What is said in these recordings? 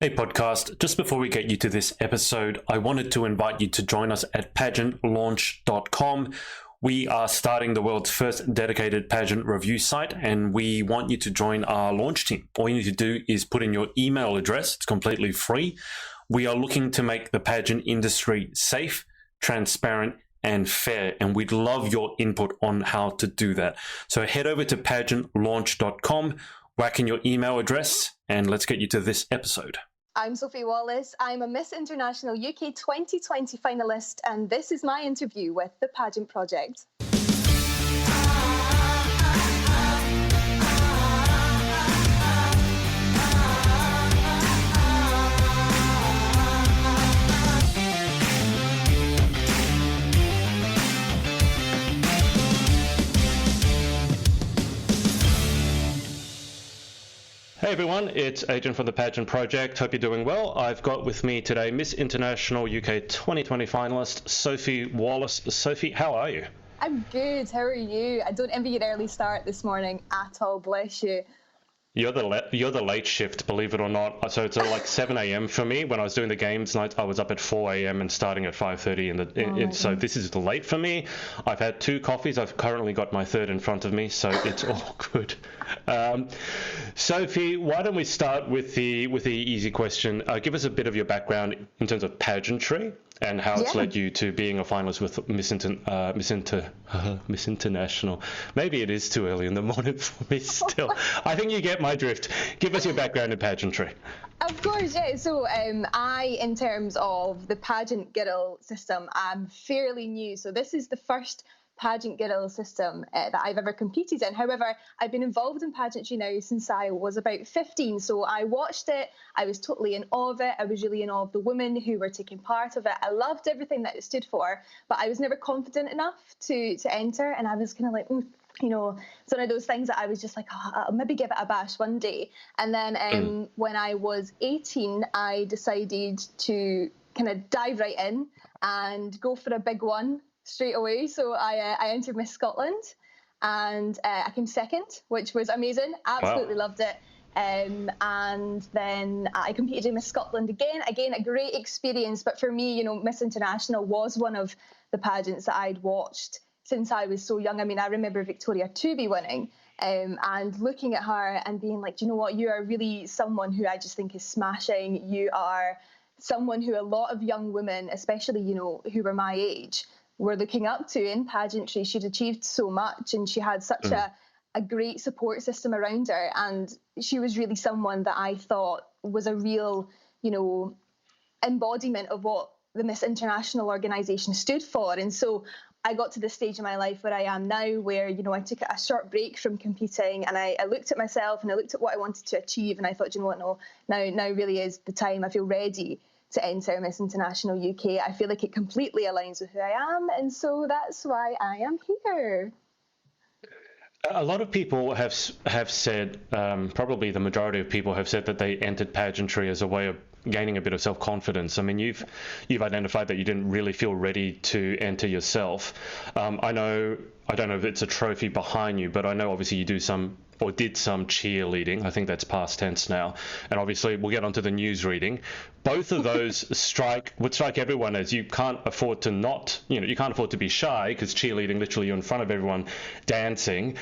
Hey podcast, just before we get you to this episode, I wanted to invite you to join us at pageantlaunch.com. We are starting the world's first dedicated pageant review site, and we want you to join our launch team. All you need to do is put in your email address. It's completely free. We are looking to make the pageant industry safe, transparent, and fair, and we'd love your input on how to do that. So head over to pageantlaunch.com, whack in your email address, and let's get you to this episode. I'm Sophie Wallace. I'm a Miss International UK 2020 finalist, and this is my interview with the Pageant Project. Hey everyone, it's Agent from the Pageant Project. Hope you're doing well. I've got with me today Miss International UK 2020 finalist, Sophie Wallace. Sophie, how are you? I'm good. How are you? I don't envy your early start this morning at all. Bless you. You're the late shift, believe it or not. So it's like 7 a.m. for me. When I was doing the games night, I was up at 4 a.m. and starting at 5:30. So this is late for me. I've had 2 coffees. I've currently got my third in front of me, so it's all good. Sophie, why don't we start with the easy question? Give us a bit of your background in terms of pageantry and how it's led you to being a finalist with Miss International. Maybe it is too early in the morning for me still. I think you get my drift. Give us your background in pageantry. Of course, yeah. So I, in terms of the pageant girl system, I'm fairly new. So this is the first pageant girl system that I've ever competed in. However, I've been involved in pageantry now since I was about 15. So I watched it. I was totally in awe of it. I was really in awe of the women who were taking part of it. I loved everything that it stood for, but I was never confident enough to enter. And I was kind of like, you know, it's one of those things that I was just like, I'll maybe give it a bash one day. And then when I was 18, I decided to kind of dive right in and go for a big one straight away. So I entered Miss Scotland, and I came second, which was amazing. Absolutely loved it. And then I competed in Miss Scotland again, a great experience. But for me, you know, Miss International was one of the pageants that I'd watched since I was so young. I mean, I remember Victoria Tooby winning, and looking at her and being like, do you know what, you are really someone who I just think is smashing. You are someone who a lot of young women, especially, you know, who were my age, were looking up to in pageantry. She'd achieved so much, and she had such a great support system around her, and she was really someone that I thought was a real, you know, embodiment of what the Miss International organisation stood for. And so I got to the stage in my life where I am now, where, you know, I took a short break from competing, and I looked at myself and I looked at what I wanted to achieve, and I thought, you know what, no, now really is the time. I feel ready to enter Miss International UK. I feel like it completely aligns with who I am, and so that's why I am here. A lot of people have said, probably the majority of people have said that they entered pageantry as a way of gaining a bit of self-confidence. I mean, you've identified that you didn't really feel ready to enter yourself. I don't know if it's a trophy behind you, but I know obviously you did some cheerleading. I think that's past tense now. And obviously we'll get onto the news reading. Both of those would strike everyone as you can't afford to be shy, because cheerleading, literally you're in front of everyone dancing.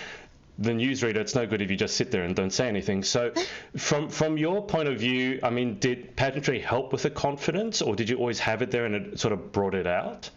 The newsreader, it's no good if you just sit there and don't say anything. So from your point of view, I mean, did pageantry help with the confidence, or did you always have it there and it sort of brought it out?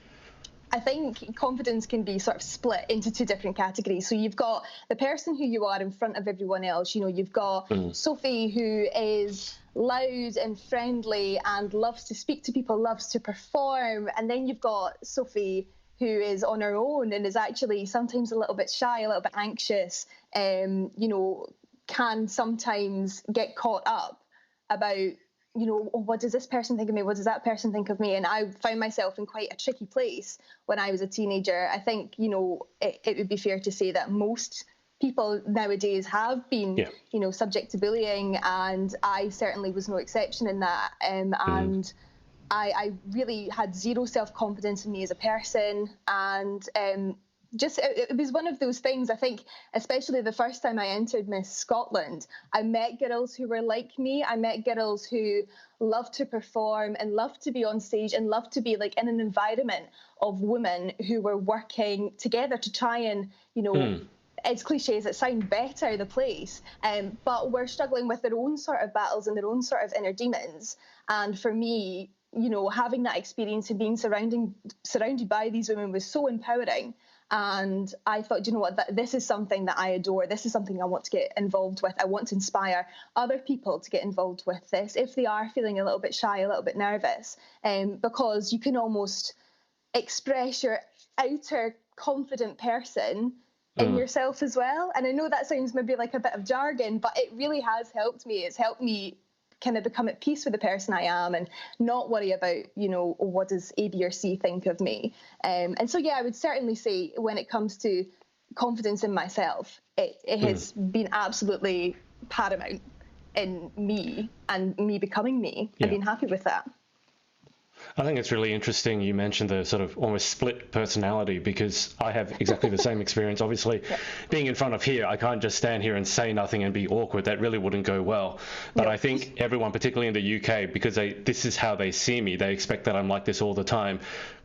I think confidence can be sort of split into 2 different categories. So you've got the person who you are in front of everyone else. You know, you've got Sophie, who is loud and friendly and loves to speak to people, loves to perform. And then you've got Sophie, who is on her own and is actually sometimes a little bit shy, a little bit anxious, you know, can sometimes get caught up about, you know, oh, what does this person think of me? What does that person think of me? And I found myself in quite a tricky place when I was a teenager. I think, you know, it would be fair to say that most people nowadays have been, you know, subject to bullying, and I certainly was no exception in that. And I really had zero self-confidence in me as a person, and just it was one of those things. I think, especially the first time I entered Miss Scotland, I met girls who were like me. I met girls who loved to perform and loved to be on stage and loved to be like in an environment of women who were working together to try and, you know, as cliche as it sounds, better the place, but were struggling with their own sort of battles and their own sort of inner demons. And for me, you know, having that experience and being surrounded by these women was so empowering. And I thought, you know what, this is something that I adore. This is something I want to get involved with. I want to inspire other people to get involved with this if they are feeling a little bit shy, a little bit nervous, because you can almost express your outer confident person in yourself as well. And I know that sounds maybe like a bit of jargon, but it really has helped me. It's helped me kind of become at peace with the person I am and not worry about, you know, what does A, B or C think of me. And so, yeah, I would certainly say when it comes to confidence in myself, it has been absolutely paramount in me and me becoming me and being happy with that. I think it's really interesting you mentioned the sort of almost split personality, because I have exactly the same experience. Obviously, being in front of here, I can't just stand here and say nothing and be awkward. That really wouldn't go well. But I think everyone, particularly in the UK, because this is how they see me, they expect that I'm like this all the time.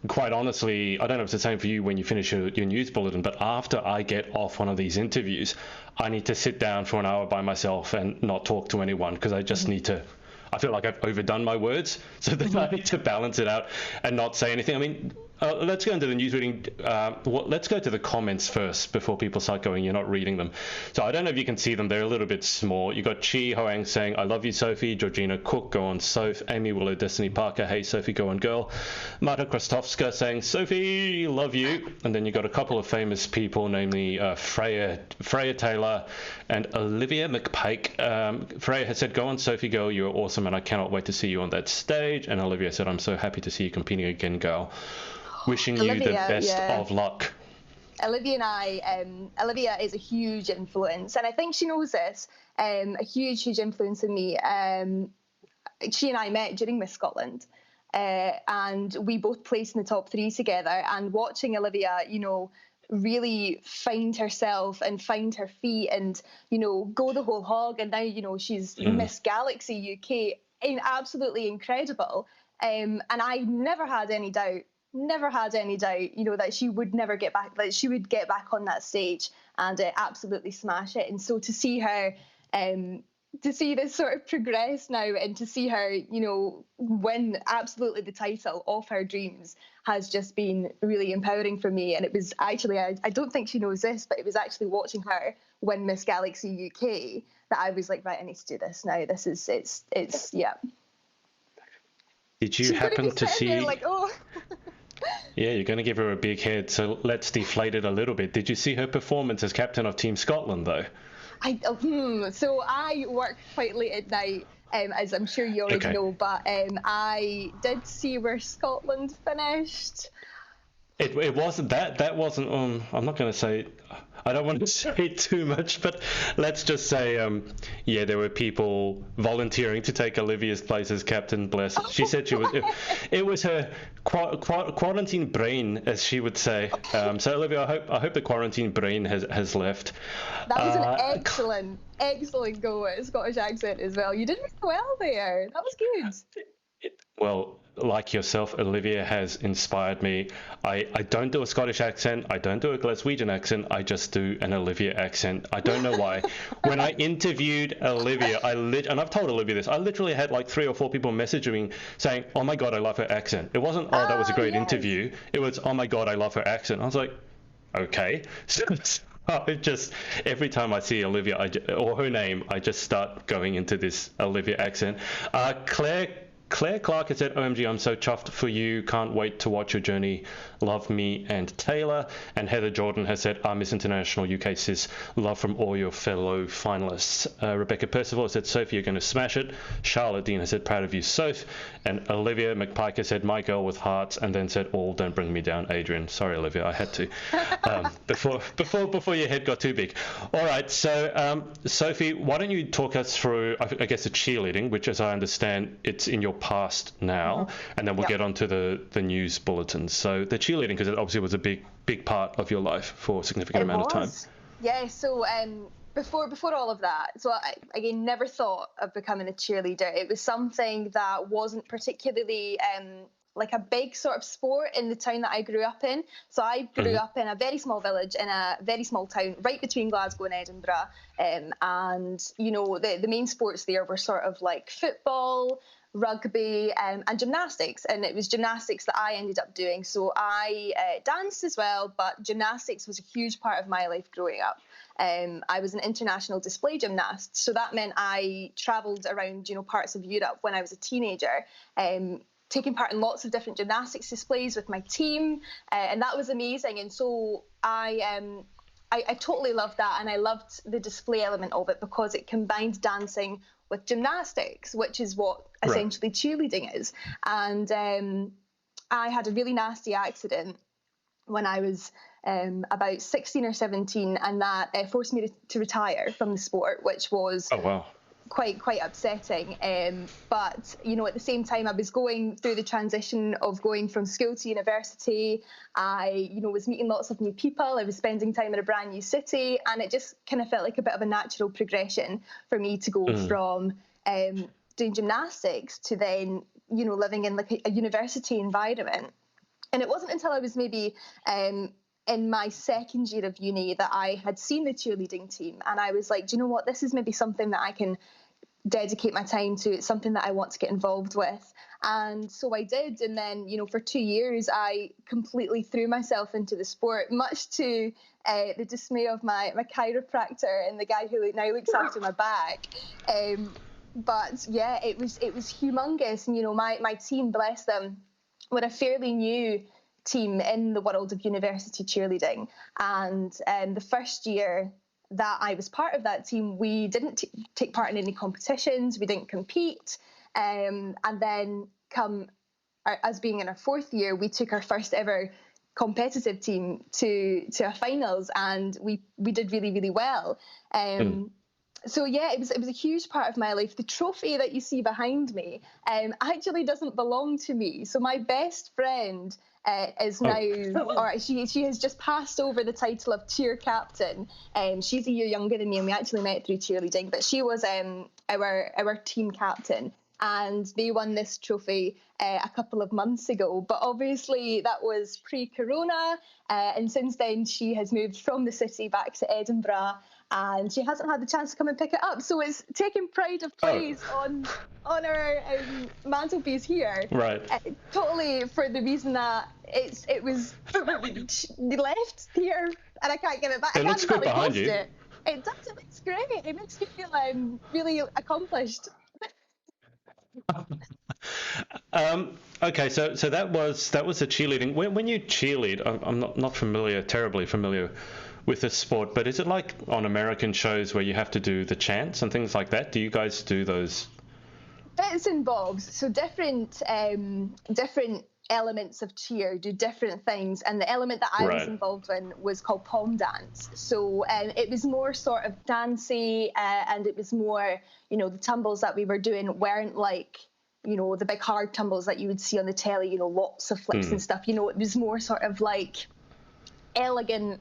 Quite honestly, I don't know if it's the same for you when you finish your news bulletin, but after I get off one of these interviews, I need to sit down for an hour by myself and not talk to anyone, because I just need to. I feel like I've overdone my words, so then I need to balance it out and not say anything. I mean, let's go into the news reading. Let's go to the comments first before people start going, you're not reading them. So I don't know if you can see them. They're a little bit small. You got Chi Hoang saying, I love you, Sophie. Georgina Cook, go on, Soph. Amy Willow, Destiny Parker, hey, Sophie, go on, girl. Marta Krastovska saying, Sophie, love you. And then you got a couple of famous people, namely Freya Taylor and Olivia McPike. Freya has said, go on, Sophie, girl, you're awesome, and I cannot wait to see you on that stage. And Olivia said, I'm so happy to see you competing again, girl. Wishing you the best of luck. Olivia and I, Olivia is a huge influence, and I think she knows this, a huge influence in me. She and I met during Miss Scotland, and we both placed in the top 3 together, and watching Olivia, you know, really find herself and find her feet and, you know, go the whole hog, and now, you know, she's Miss Galaxy UK, and absolutely incredible. And I never had any doubt, you know, that she would never get back, that she would get back on that stage and absolutely smash it. And so to see her, to see this sort of progress now, and to see her, you know, win absolutely the title of her dreams has just been really empowering for me. And it was actually, I don't think she knows this, but it was actually watching her win Miss Galaxy UK that I was like, right, I need to do this now. This is, it's yeah. Did you happen to see... There like, oh. Yeah, you're going to give her a big head, so let's deflate it a little bit. Did you see her performance as captain of Team Scotland, though? So I work quite late at night, as I'm sure you already know, but I did see where Scotland finished. It wasn't that wasn't. I'm not going to say. I don't want to say too much, but let's just say, yeah, there were people volunteering to take Olivia's place as captain. Bless. She said she was. It was her quarantine brain, as she would say. So Olivia, I hope the quarantine brain has left. That was an excellent go at a Scottish accent as well. You did really well there. That was good. Well, like yourself, Olivia has inspired me. I don't do a Scottish accent. I don't do a Glaswegian accent. I just do an Olivia accent. I don't know why. When I interviewed Olivia, and I've told Olivia this, I literally had like 3 or 4 people messaging me saying, oh my God, I love her accent. It wasn't, oh, that was a great interview. It was, oh my God, I love her accent. I was like, okay. I just, every time I see Olivia, or her name, I just start going into this Olivia accent. Claire Clark has said, OMG, I'm so chuffed for you. Can't wait to watch your journey. Love me and Taylor. And Heather Jordan has said, Miss International UK sis, love from all your fellow finalists. Rebecca Percival has said, Sophie, you're going to smash it. Charlotte Dean has said, proud of you, Soph. And Olivia McPike has said, my girl with hearts, and then said, all don't bring me down, Adrian. Sorry, Olivia, I had to. Before your head got too big. All right, so Sophie, why don't you talk us through, I guess, the cheerleading, which, as I understand, it's in your past now, and then we'll get on to the news bulletins. So the cheerleading, because it obviously was a big part of your life for a significant amount of time. Yeah, so before all of that, so I, again, never thought of becoming a cheerleader. It was something that wasn't particularly like a big sort of sport in the town that I grew up in. So I grew up in a very small village in a very small town right between Glasgow and Edinburgh. And, you know, the main sports there were sort of like football, rugby, and gymnastics. And it was gymnastics that I ended up doing. So I danced as well, but gymnastics was a huge part of my life growing up. I was an international display gymnast. So that meant I travelled around, you know, parts of Europe when I was a teenager, taking part in lots of different gymnastics displays with my team, and that was amazing. And so I totally loved that, and I loved the display element of it because it combined dancing with gymnastics, which is what essentially cheerleading is. And I had a really nasty accident when I was about 16 or 17, and that forced me to retire from the sport, which was quite upsetting. But, you know, at the same time, I was going through the transition of going from school to university. I, you know, was meeting lots of new people. I was spending time in a brand new city, and it just kind of felt like a bit of a natural progression for me to go from doing gymnastics to then, you know, living in like a university environment. And it wasn't until I was maybe in my second year of uni that I had seen the cheerleading team, and I was like, do you know what, this is maybe something that I can dedicate my time to. It's something that I want to get involved with. And so I did. And then, you know, for 2 years, I completely threw myself into the sport, much to the dismay of my chiropractor and the guy who now looks after my back. But yeah, it was humongous. And, you know, my team, bless them, were a fairly new team in the world of university cheerleading. And the first year that I was part of that team, we didn't take part in any competitions, we didn't compete. And then as being in our fourth year, we took our first ever competitive team to a finals, and we did really, really well. So yeah, it was a huge part of my life. The trophy that you see behind me actually doesn't belong to me. So my best friend is now, or she has just passed over the title of cheer captain. She's a year younger than me, and we actually met through cheerleading. But she was our team captain, and they won this trophy a couple of months ago. But obviously that was pre-corona, and since then she has moved from the city back to Edinburgh, and she hasn't had the chance to come and pick it up. So it's taking pride of place on our mantelpiece here. Right. Totally for the reason that it was left here, and I can't give it back. It looks good behind you. It does. It looks great. It makes me feel really accomplished. Okay, so that was the cheerleading. When you cheerlead, I'm not terribly familiar with this sport, but is it like on American shows where you have to do the chants and things like that? Do you guys do those? Bits and bobs. So different elements of cheer do different things, and the element that I was involved in was called pom dance. So it was more sort of dancey, and it was more, you know, the tumbles that we were doing weren't like, you know, the big hard tumbles that you would see on the telly, you know, lots of flips and stuff. You know, it was more sort of like elegant,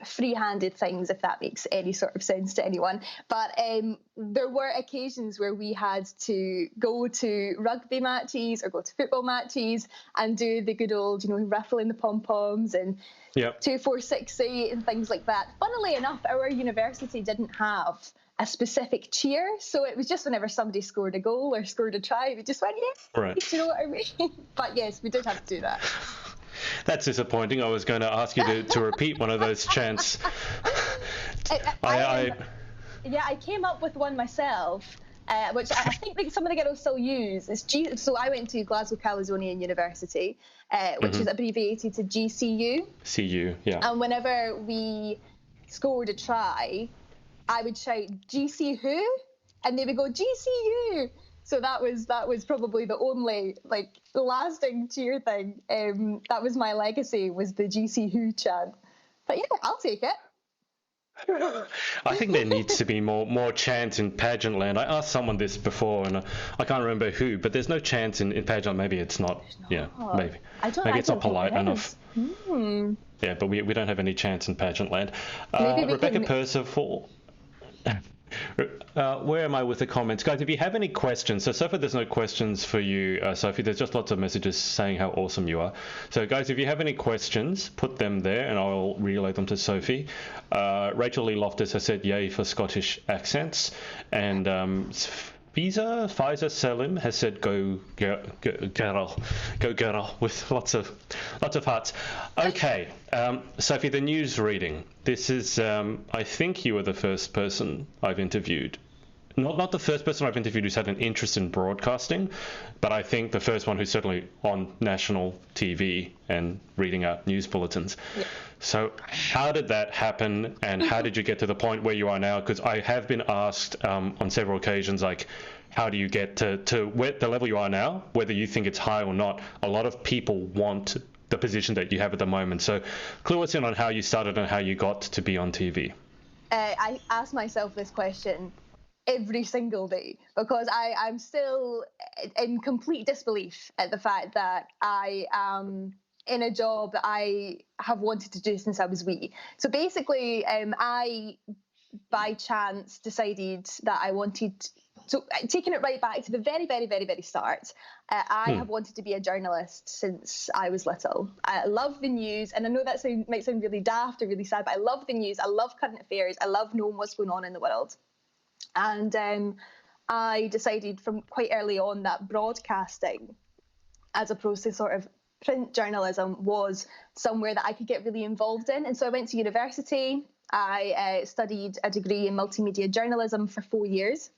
free-handed things, if that makes any sort of sense to anyone. But there were occasions where we had to go to rugby matches or go to football matches and do the good old, you know, ruffling the pom-poms and 2, 4, 6, 8 and things like that. Funnily enough, our university didn't have a specific cheer, so it was just whenever somebody scored a goal or scored a try, we just went, yeah, do you know what I mean? But yes, we did have to do that. That's disappointing. I was going to ask you to repeat one of those chants. I came up with one myself, which I think some of the girls still use. So I went to Glasgow Caledonian University, which is abbreviated to GCU. CU, yeah. And whenever we scored a try, I would shout GC who, and they would go GCU. So that was probably the only like lasting cheer thing. That was my legacy, was the GC who chant. But yeah, I'll take it. I think there needs to be more chance in pageant land. I asked someone this before, and I can't remember who, but there's no chance in pageant. Maybe it's not. Yeah, maybe. Maybe it's not polite enough. Yeah, but we don't have any chance in pageant land. Maybe we Rebecca can... Percival. Where am I with the comments? Guys, if you have any questions, so far there's no questions for you, Sophie. There's just lots of messages saying how awesome you are. So guys, if you have any questions, put them there and I'll relay them to Sophie. Rachel Lee Loftus has said yay for Scottish accents. And Pfizer Selim has said go girl with lots of hearts. Okay, Sophie, the news reading. This is I think you were the first person I've interviewed. Not the first person I've interviewed who's had an interest in broadcasting, but I think the first one who's certainly on national TV and reading out news bulletins. Yeah. So how did that happen, and how did you get to the point where you are now? Because I have been asked on several occasions, like, how do you get to where, the level you are now, whether you think it's high or not? A lot of people want the position that you have at the moment. So clue us in on how you started and how you got to be on TV. I ask myself this question every single day, because I'm still in complete disbelief at the fact that I am in a job that I have wanted to do since I was wee. So basically, I, by chance, decided that I wanted, so taking it right back to the very, very, very, very start, I have wanted to be a journalist since I was little. I love the news, and I know that might sound really daft or really sad, but I love the news. I love current affairs. I love knowing what's going on in the world. And I decided from quite early on that broadcasting, as opposed to sort of print journalism, was somewhere that I could get really involved in. And so I went to university. I studied a degree in multimedia journalism for 4 years.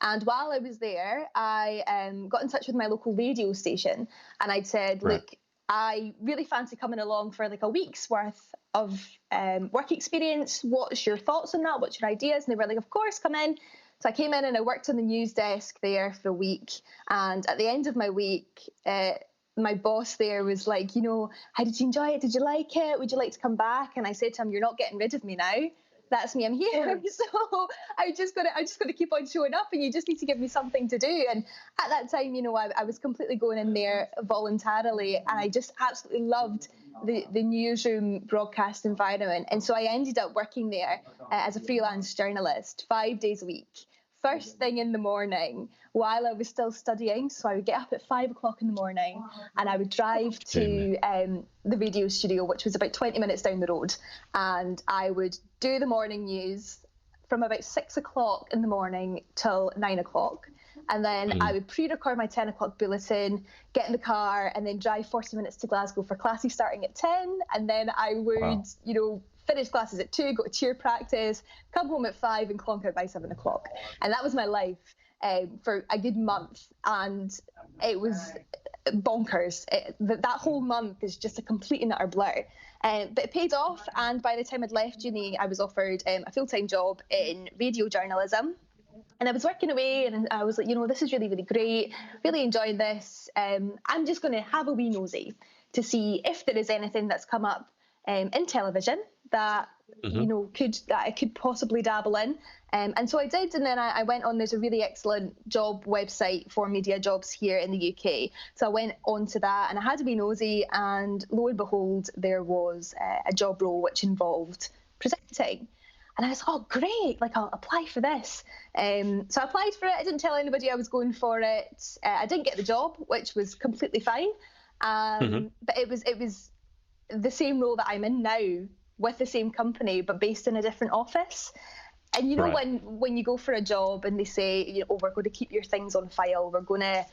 And while I was there, I got in touch with my local radio station, and I'd said, look, I really fancy coming along for like a week's worth of work experience. What's your thoughts on that? What's your ideas? And they were like, of course, come in. So I came in and I worked on the news desk there for a week. And at the end of my week, my boss there was like, you know, how did you enjoy it? Did you like it? Would you like to come back? And I said to him, you're not getting rid of me now. That's me, I'm here. So I just got to keep on showing up, and you just need to give me something to do. And at that time, you know, I was completely going in there voluntarily, and I just absolutely loved the newsroom broadcast environment. And so I ended up working there as a freelance journalist 5 days a week. First thing in the morning while I was still studying. So I would get up at 5 o'clock in the morning, and I would drive to the radio studio, which was about 20 minutes down the road. And I would do the morning news from about 6 o'clock in the morning till 9 o'clock. And then I would pre-record my 10 o'clock bulletin, get in the car, and then drive 40 minutes to Glasgow for classes starting at 10. And then I would, you know, finish classes at 2, go to cheer practice, come home at 5 and clonk out by 7 o'clock. And that was my life for a good month. And it was bonkers. That whole month is just a complete and utter blur. But it paid off. And by the time I'd left uni, I was offered a full-time job in radio journalism. And I was working away, and I was like, you know, this is really, really great. Really enjoying this. I'm just going to have a wee nosy to see if there is anything that's come up in television that you know I could possibly dabble in, and so I did. And then I went on. There's a really excellent job website for media jobs here in the UK, so I went on to that, and I had to be nosy, and lo and behold, there was a job role which involved presenting. And I was, oh, great, like, I'll apply for this. So I applied for it. I didn't tell anybody I was going for it. I didn't get the job, which was completely fine. But it was the same role that I'm in now, with the same company, but based in a different office. And you know, when you go for a job and they say, you know, oh, we're going to keep your things on file, we're going to,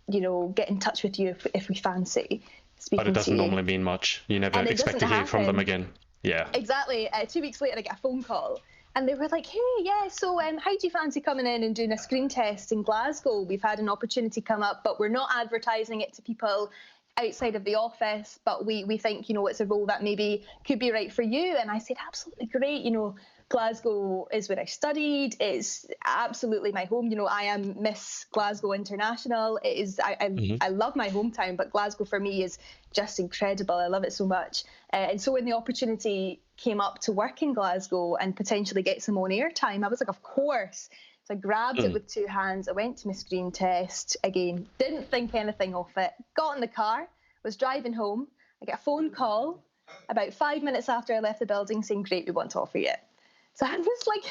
you know, get in touch with you if we fancy speaking to you. But it doesn't normally mean much. You never expect to hear from them again. Yeah. Exactly. 2 weeks later, I get a phone call. And they were like, hey, yeah, so how do you fancy coming in and doing a screen test in Glasgow? We've had an opportunity come up, but we're not advertising it to people outside of the office, but we think, you know, it's a role that maybe could be right for you. And I said, absolutely great. You know, Glasgow is where I studied. It's absolutely my home. You know, I am Miss Glasgow International. It is. I love my hometown, but Glasgow for me is just incredible. I love it so much. And so when the opportunity came up to work in Glasgow and potentially get some on air time. I was like, of course. So I grabbed it with 2 hands. I went to my screen test. Again, didn't think anything of it. Got in the car, was driving home. I get a phone call about 5 minutes after I left the building saying, great, we want to offer you it. So I was like,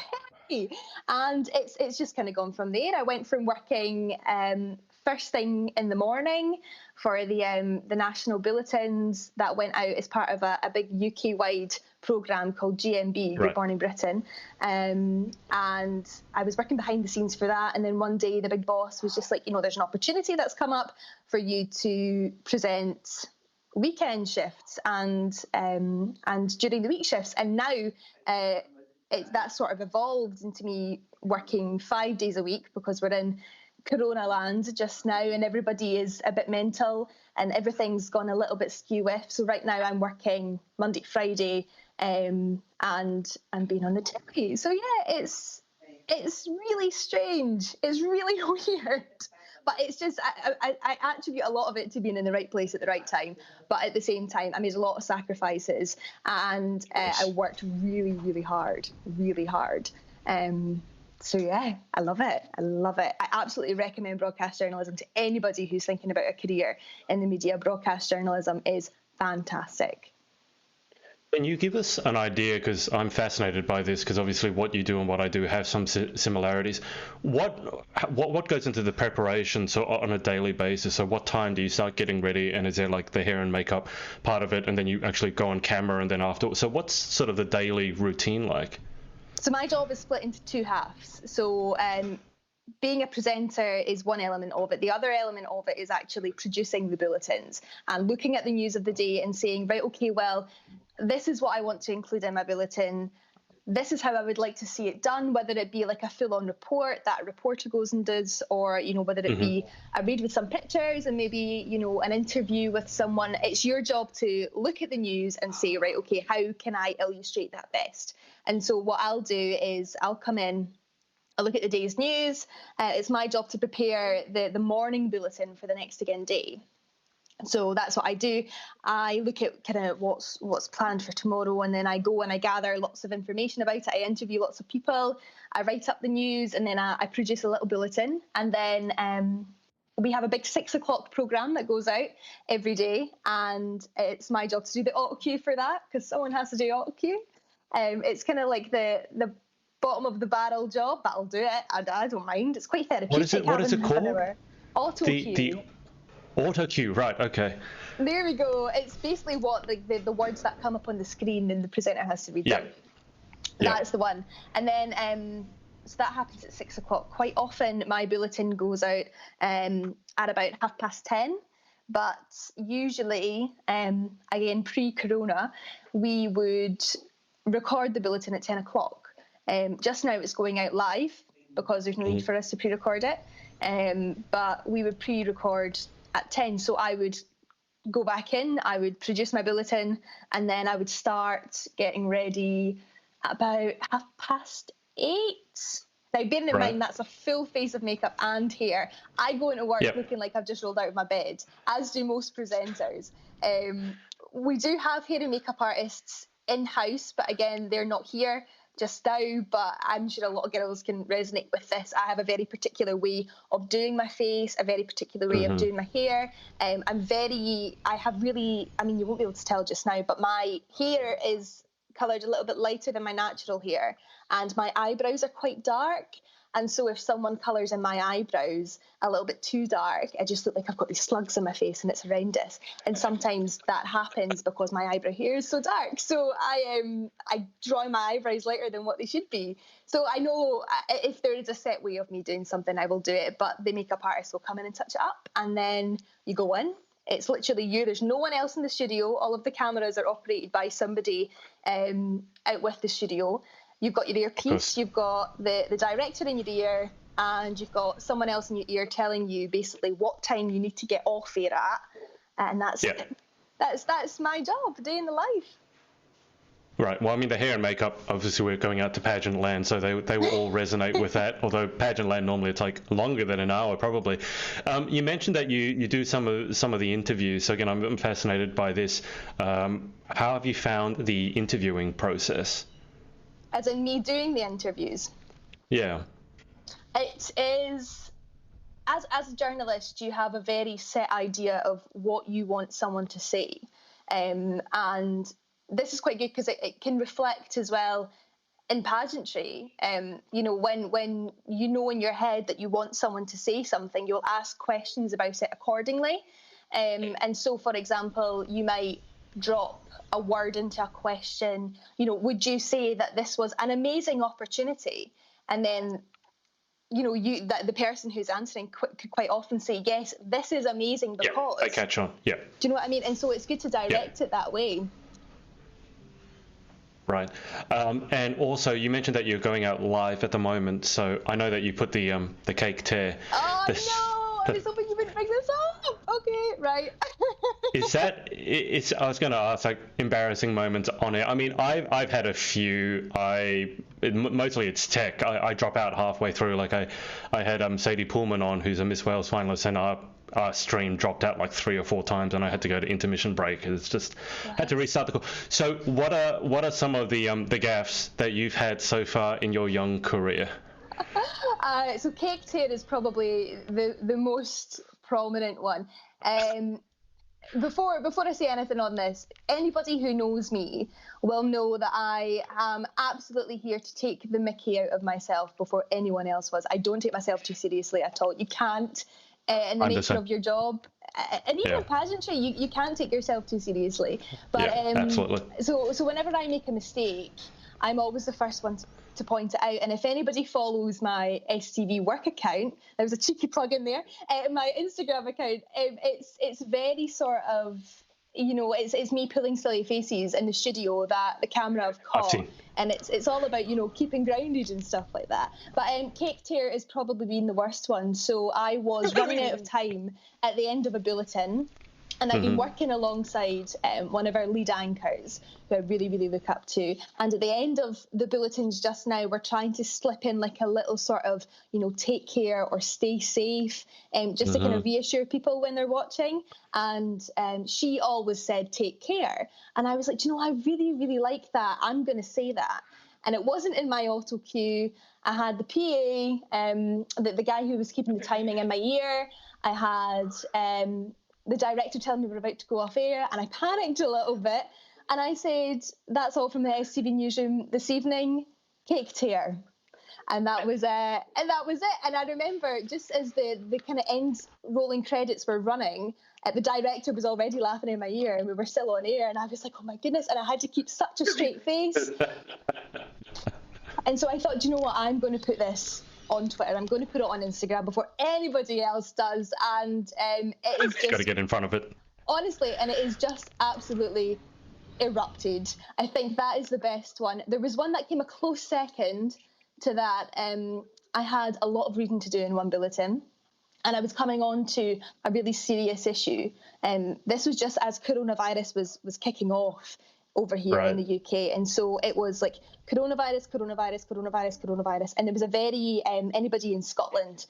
hey. And it's just kind of gone from there. I went from working first thing in the morning for the national bulletins that went out as part of a big UK-wide programme called GMB, Good Morning Britain. And I was working behind the scenes for that. And then one day the big boss was just like, there's an opportunity that's come up for you to present weekend shifts and during the week shifts. And now that sort of evolved into me working 5 days a week, because we're in Corona land just now and everybody is a bit mental and everything's gone a little bit skew-with. So right now I'm working Monday to Friday and I'm being on the telly. So yeah, it's really strange. It's really weird. But it's just, I attribute a lot of it to being in the right place at the right time. But at the same time, I made a lot of sacrifices and I worked really, really hard, really hard. So yeah, I love it. I love it. I absolutely recommend broadcast journalism to anybody who's thinking about a career in the media. Broadcast journalism is fantastic. Can you give us an idea, because I'm fascinated by this, because obviously what you do and what I do have some similarities. What goes into the preparation, so on a daily basis? So what time do you start getting ready, and is there like the hair and makeup part of it, and then you actually go on camera and then after? So what's sort of the daily routine like? So my job is split into 2 halves. So being a presenter is one element of it. The other element of it is actually producing the bulletins and looking at the news of the day and saying, right, okay, well, this is what I want to include in my bulletin. This is how I would like to see it done, whether it be like a full-on report that a reporter goes and does, or, whether it be a read with some pictures and maybe, an interview with someone. It's your job to look at the news and say, right, okay, how can I illustrate that best? And so what I'll do is I'll come in, I'll look at the day's news. It's my job to prepare the morning bulletin for the next again day. So that's what I do. I look at kind of what's planned for tomorrow, and then I go and I gather lots of information about it. I interview lots of people. I write up the news, and then I produce a little bulletin. And then we have a big 6 o'clock programme that goes out every day, and it's my job to do the auto cue for that, because someone has to do auto cue. It's kind of like the bottom of the barrel job, but I'll do it. I don't mind. It's quite therapeutic. What is it called? Auto cue. The auto cue, right? Okay. There we go. It's basically what the words that come up on the screen and the presenter has to read them. That's the one. And then so that happens at 6 o'clock. Quite often my bulletin goes out at about 10:30. But usually, again, pre-corona, we would record the bulletin at 10 o'clock. Just now it's going out live because there's no need for us to pre-record it. But we would pre-record at 10. So I would go back in, I would produce my bulletin, and then I would start getting ready about 8:30. Now, bearing in mind, that's a full face of makeup and hair. I go into work looking like I've just rolled out of my bed, as do most presenters. We do have hair and makeup artists in-house, but again, they're not here just now, but I'm sure a lot of girls can resonate with this. I have a very particular way of doing my face, a very particular way of doing my hair. I have really, you won't be able to tell just now, but my hair is coloured a little bit lighter than my natural hair, and my eyebrows are quite dark. And so if someone colours in my eyebrows a little bit too dark, I just look like I've got these slugs in my face, and it's horrendous. And sometimes that happens because my eyebrow hair is so dark. So I draw my eyebrows lighter than what they should be. So I know if there is a set way of me doing something, I will do it. But the makeup artist will come in and touch it up, and then you go in. It's literally you. There's no one else in the studio. All of the cameras are operated by somebody out with the studio. You've got your earpiece, you've got the director in your ear, and you've got someone else in your ear telling you basically what time you need to get off air at, and that's it. That's my job, day in the life. Right. Well, I mean, the hair and makeup, obviously, we're going out to Pageant Land, so they will all resonate with that. Although Pageant Land normally it's like longer than an hour, probably. You mentioned that you do some of the interviews. So again, I'm fascinated by this. How have you found the interviewing process? As in me doing the interviews? Yeah. It is, as a journalist, you have a very set idea of what you want someone to say, and this is quite good because it can reflect as well in pageantry. You know, when you know in your head that you want someone to say something, you'll ask questions about it accordingly. And so, for example, you might drop a word into a question. You know, would you say that this was an amazing opportunity? And then, you know, the person who's answering could quite often say, yes, this is amazing because. Yeah, I catch on. Yeah. Do you know what I mean? And so it's good to direct it that way. Right. And also, you mentioned that you're going out live at the moment, so I know that you put the cake tear. Oh, no! I was hoping you would bring this up. Okay, right. Is that? I was going to ask, like, embarrassing moments on it. I mean, I've had a few. Mostly it's tech. I drop out halfway through. Like I had Sadie Pullman on, who's a Miss Wales finalist, and our stream dropped out like 3 or 4 times, and I had to go to intermission break. It's just had to restart the call. So what are some of the gaffes that you've had so far in your young career? So cake tear is probably the most prominent one. Before I say anything on this, anybody who knows me will know that I am absolutely here to take the mickey out of myself before anyone else was. I don't take myself too seriously at all. You can't. In the nature of your job, and even in pageantry, you can't take yourself too seriously. But absolutely. So whenever I make a mistake, I'm always the first one to point it out. And if anybody follows my STV work account, there was a cheeky plug in there, my Instagram account, it's very sort of, you know, it's me pulling silly faces in the studio that the camera have caught, and it's all about, you know, keeping grounded and stuff like that. But cake tear has probably been the worst one. So I was running out of time at the end of a bulletin, and I've been working alongside one of our lead anchors, who I really, really look up to. And at the end of the bulletins just now, we're trying to slip in like a little sort of, you know, take care or stay safe, just to kind of reassure people when they're watching. And she always said, take care. And I was like, you know, I really, really like that. I'm going to say that. And it wasn't in my auto cue. I had the PA, the guy who was keeping the timing in my ear. I had the director telling me we're about to go off air, and I panicked a little bit, and I said, that's all from the STV newsroom this evening, cake tear. And that was it. And I remember, just as the kind of end rolling credits were running, the director was already laughing in my ear, and we were still on air, and I was like, oh my goodness, and I had to keep such a straight face. And so I thought, do you know what, I'm going to put this on Twitter. I'm going to put it on Instagram before anybody else does, and it is just got to get in front of it. Honestly, and it is just absolutely erupted. I think that is the best one. There was one that came a close second to that. I had a lot of reading to do in one bulletin, and I was coming on to a really serious issue. This was just as coronavirus was kicking off over here in the UK, and so it was like coronavirus, and there was a very anybody in Scotland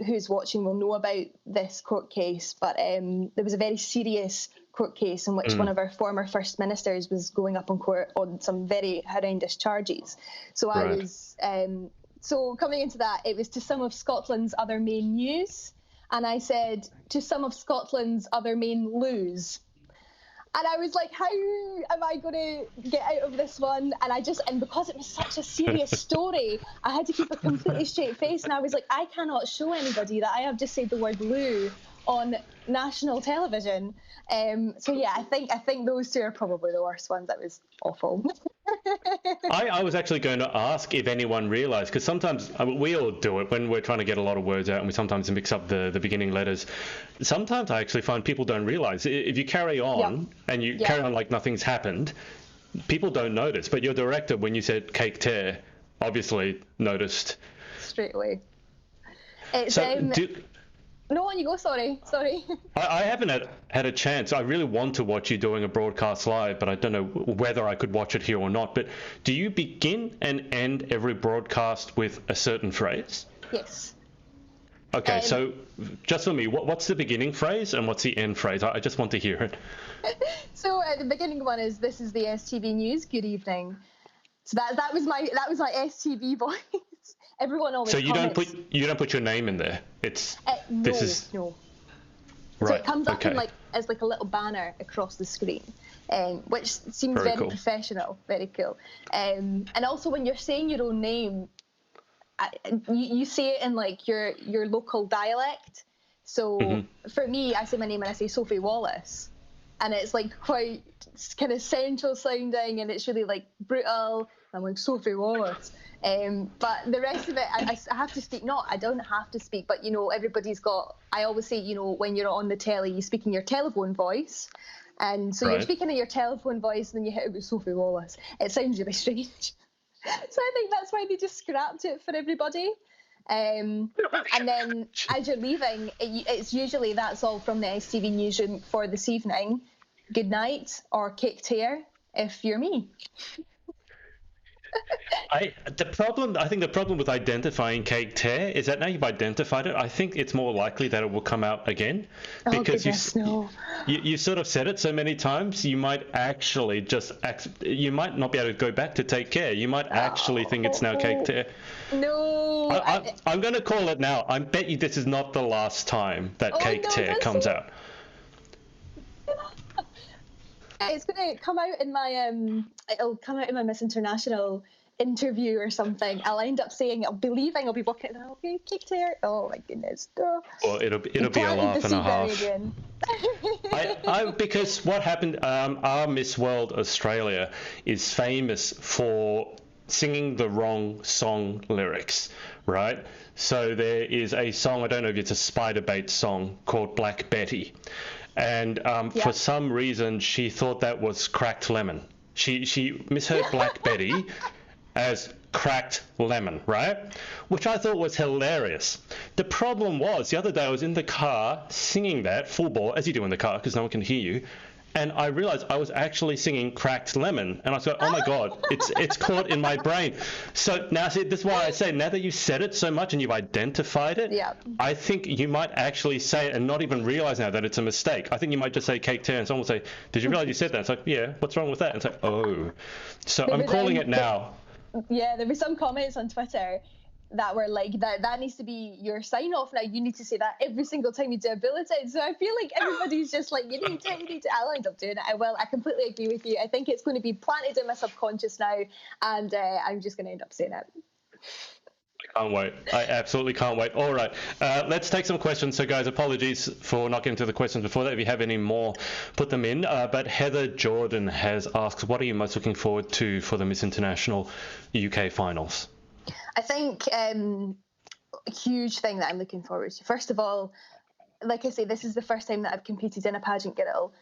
who's watching will know about this court case, but there was a very serious court case in which one of our former First Ministers was going up on court on some very horrendous charges. So I was so coming into that, it was to some of Scotland's other main news, and I said to some of Scotland's other main loos. And I was like, how am I going to get out of this one? And because it was such a serious story, I had to keep a completely straight face. And I was like, I cannot show anybody that I have just said the word loo on national television. So yeah, I think those two are probably the worst ones. That was awful. I was actually going to ask if anyone realised, because sometimes we all do it when we're trying to get a lot of words out, and we sometimes mix up the beginning letters. Sometimes I actually find people don't realise. If you carry on and you carry on like nothing's happened, people don't notice. But your director, when you said cake tear, obviously noticed. Straight away. It's, No, on you go. Sorry. I haven't had a chance. I really want to watch you doing a broadcast live, but I don't know whether I could watch it here or not. But do you begin and end every broadcast with a certain phrase? Yes. Okay, so just for me, what's the beginning phrase and what's the end phrase? I just want to hear it. So the beginning one is, "This is the STV news. Good evening." So that was my STV voice. Everyone always. So you comments. don't put your name in there. It's no. this is no. right. So it comes up okay. as a little banner across the screen, which seems Very very cool. professional, very cool. And also when you're saying your own name, you say it in like your local dialect. So for me, I say my name and I say Sophie Wallace, and it's like quite kind of central sounding, and it's really like brutal. I'm like Sophie Wallace. But the rest of it, I have to speak. No, I don't have to speak, but everybody's got. I always say, when you're on the telly, you speak in your telephone voice, and so right. you're speaking in your telephone voice, and then you hit it with Sophie Wallace. It sounds really strange. So I think that's why they just scrapped it for everybody. And then as you're leaving, it's usually that's all from the STV newsroom for this evening. Good night, or cake tear if you're me. I think the problem with identifying cake tear is that now you've identified it, I think it's more likely that it will come out again, because you sort of said it so many times. You might actually you might not be able to go back to take care. You might actually think it's now cake tear. No, I'm going to call it now. I bet you this is not the last time that cake tear comes out. It's going to come out in my it'll come out in my Miss International interview or something. I'll end up saying, I'll be walking out, okay, cake tear. Oh my goodness. Oh. Well, it'll be a laugh and a half. Because what happened, our Miss World Australia is famous for singing the wrong song lyrics, right? So there is a song, I don't know if it's a Spider Bait song, called Black Betty. And for some reason, she thought that was cracked lemon. She misheard Black Betty as cracked lemon, right? Which I thought was hilarious. The problem was, the other day I was in the car singing that full bore, as you do in the car, because no one can hear you, and I realized I was actually singing cracked lemon, and I was like, oh my god, it's caught in my brain. So now, see, this is why I say, now that you've said it so much and you've identified it, I think you might actually say it and not even realize now that it's a mistake. I think you might just say cake tear, and someone will say, did you realize you said that? It's like, yeah, what's wrong with that? And it's like, oh. So I'm calling it now. Yeah, there were some comments on Twitter that were like, that needs to be your sign off now. You need to say that every single time you do a bulletin. So I feel like everybody's just like, you need to. I'll end up doing it. I will. I completely agree with you. I think it's going to be planted in my subconscious now, and I'm just going to end up saying it. I can't wait. I absolutely can't wait. All right, let's take some questions. So guys, apologies for not getting to the questions before that. If you have any more, put them in. But Heather Jordan has asked, what are you most looking forward to for the Miss International UK finals? I think a huge thing that I'm looking forward to. First of all, like I say, this is the first time that I've competed in a Pageant Girl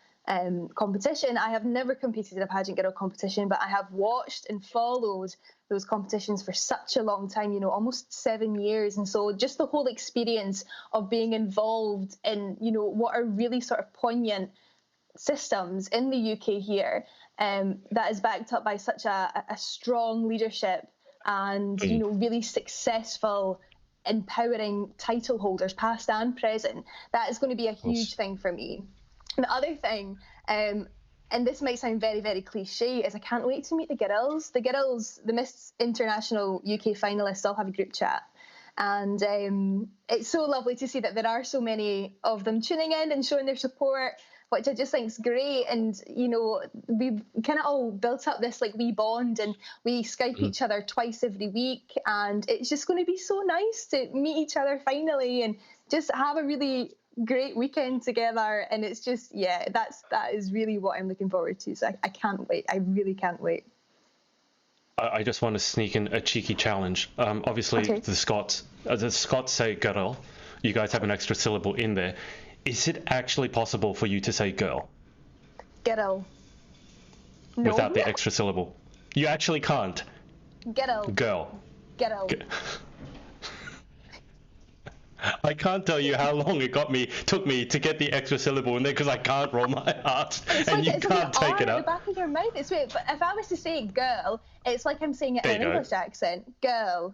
competition. I have never competed in a Pageant Girl competition, but I have watched and followed those competitions for such a long time, almost 7 years. And so just the whole experience of being involved in, what are really sort of poignant systems in the UK here, that is backed up by such a strong leadership and, really successful, empowering title holders, past and present. That is going to be a huge thing for me. And the other thing, and this might sound very, very cliche, is I can't wait to meet the girls. The Miss International UK finalists all have a group chat. And it's so lovely to see that there are so many of them tuning in and showing their support, which I just think is great. And, we've kind of all built up this like wee bond, and we Skype each other twice every week. And it's just going to be so nice to meet each other finally and just have a really great weekend together. And it's just, that is really what I'm looking forward to. So I can't wait. I really can't wait. I just want to sneak in a cheeky challenge. Obviously, okay. The Scots say girl. You guys have an extra syllable in there. Is it actually possible for you to say girl? Girl. Without the extra syllable? You actually can't. Girl. Girl. Girl. I can't tell you how long took me to get the extra syllable in there because I can't roll my R's, and you can't take it at the out. back of your mouth. It's weird. But if I was to say girl, it's like I'm saying it in an English accent. Girl.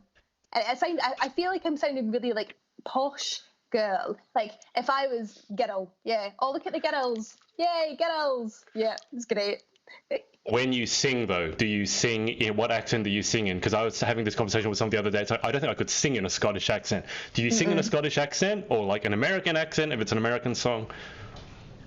And I feel like I'm sounding really like posh girl. Like if I was girl, yeah. Oh, look at the girls. Yay, girls. Yeah, it's great. When you sing, though, do you sing in what accent do you sing in? Because I was having this conversation with someone the other day. So I don't think I could sing in a Scottish accent. Do you sing in a Scottish accent or like an American accent if it's an American song?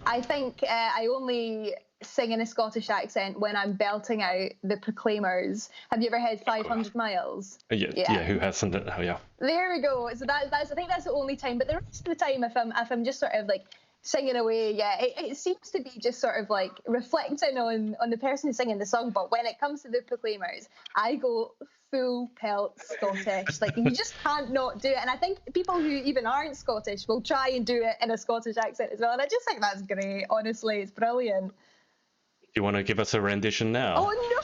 I think I only sing in a Scottish accent when I'm belting out the Proclaimers. Have you ever heard 500 Miles? Yeah. Who hasn't? Oh, yeah. There we go. So that's I think that's the only time. But the rest of the time, if I'm just sort of like singing away, yeah, it seems to be just sort of like reflecting on the person who's singing the song. But when it comes to the Proclaimers, I go full pelt Scottish. Like you just can't not do it. And I think people who even aren't Scottish will try and do it in a Scottish accent as well. And I just think that's great. Honestly, it's brilliant. Do you want to give us a rendition now? Oh no!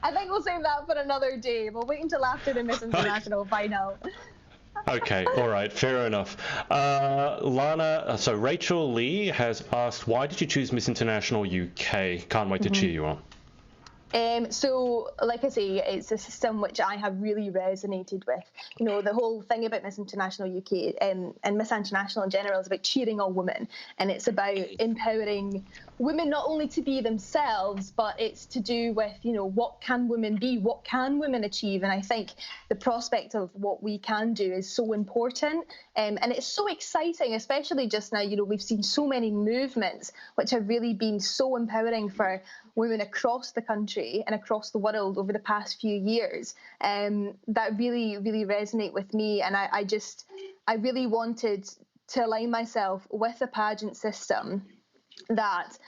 I think we'll save that for another day. We'll wait until after the Miss International final. Okay, all right, fair enough. Lana, so Rachel Lee has asked, why did you choose Miss International UK? Can't wait to cheer you on. So, like I say, it's a system which I have really resonated with. You know, the whole thing about Miss International UK and Miss International in general is about cheering on women, and it's about empowering women not only to be themselves, but it's to do with, you know, what can women be, what can women achieve, and I think the prospect of what we can do is so important, and it's so exciting, especially just now. You know, we've seen so many movements which have really been so empowering for women across the country and across the world over the past few years, that really, really resonate with me. And I really wanted to align myself with a pageant system that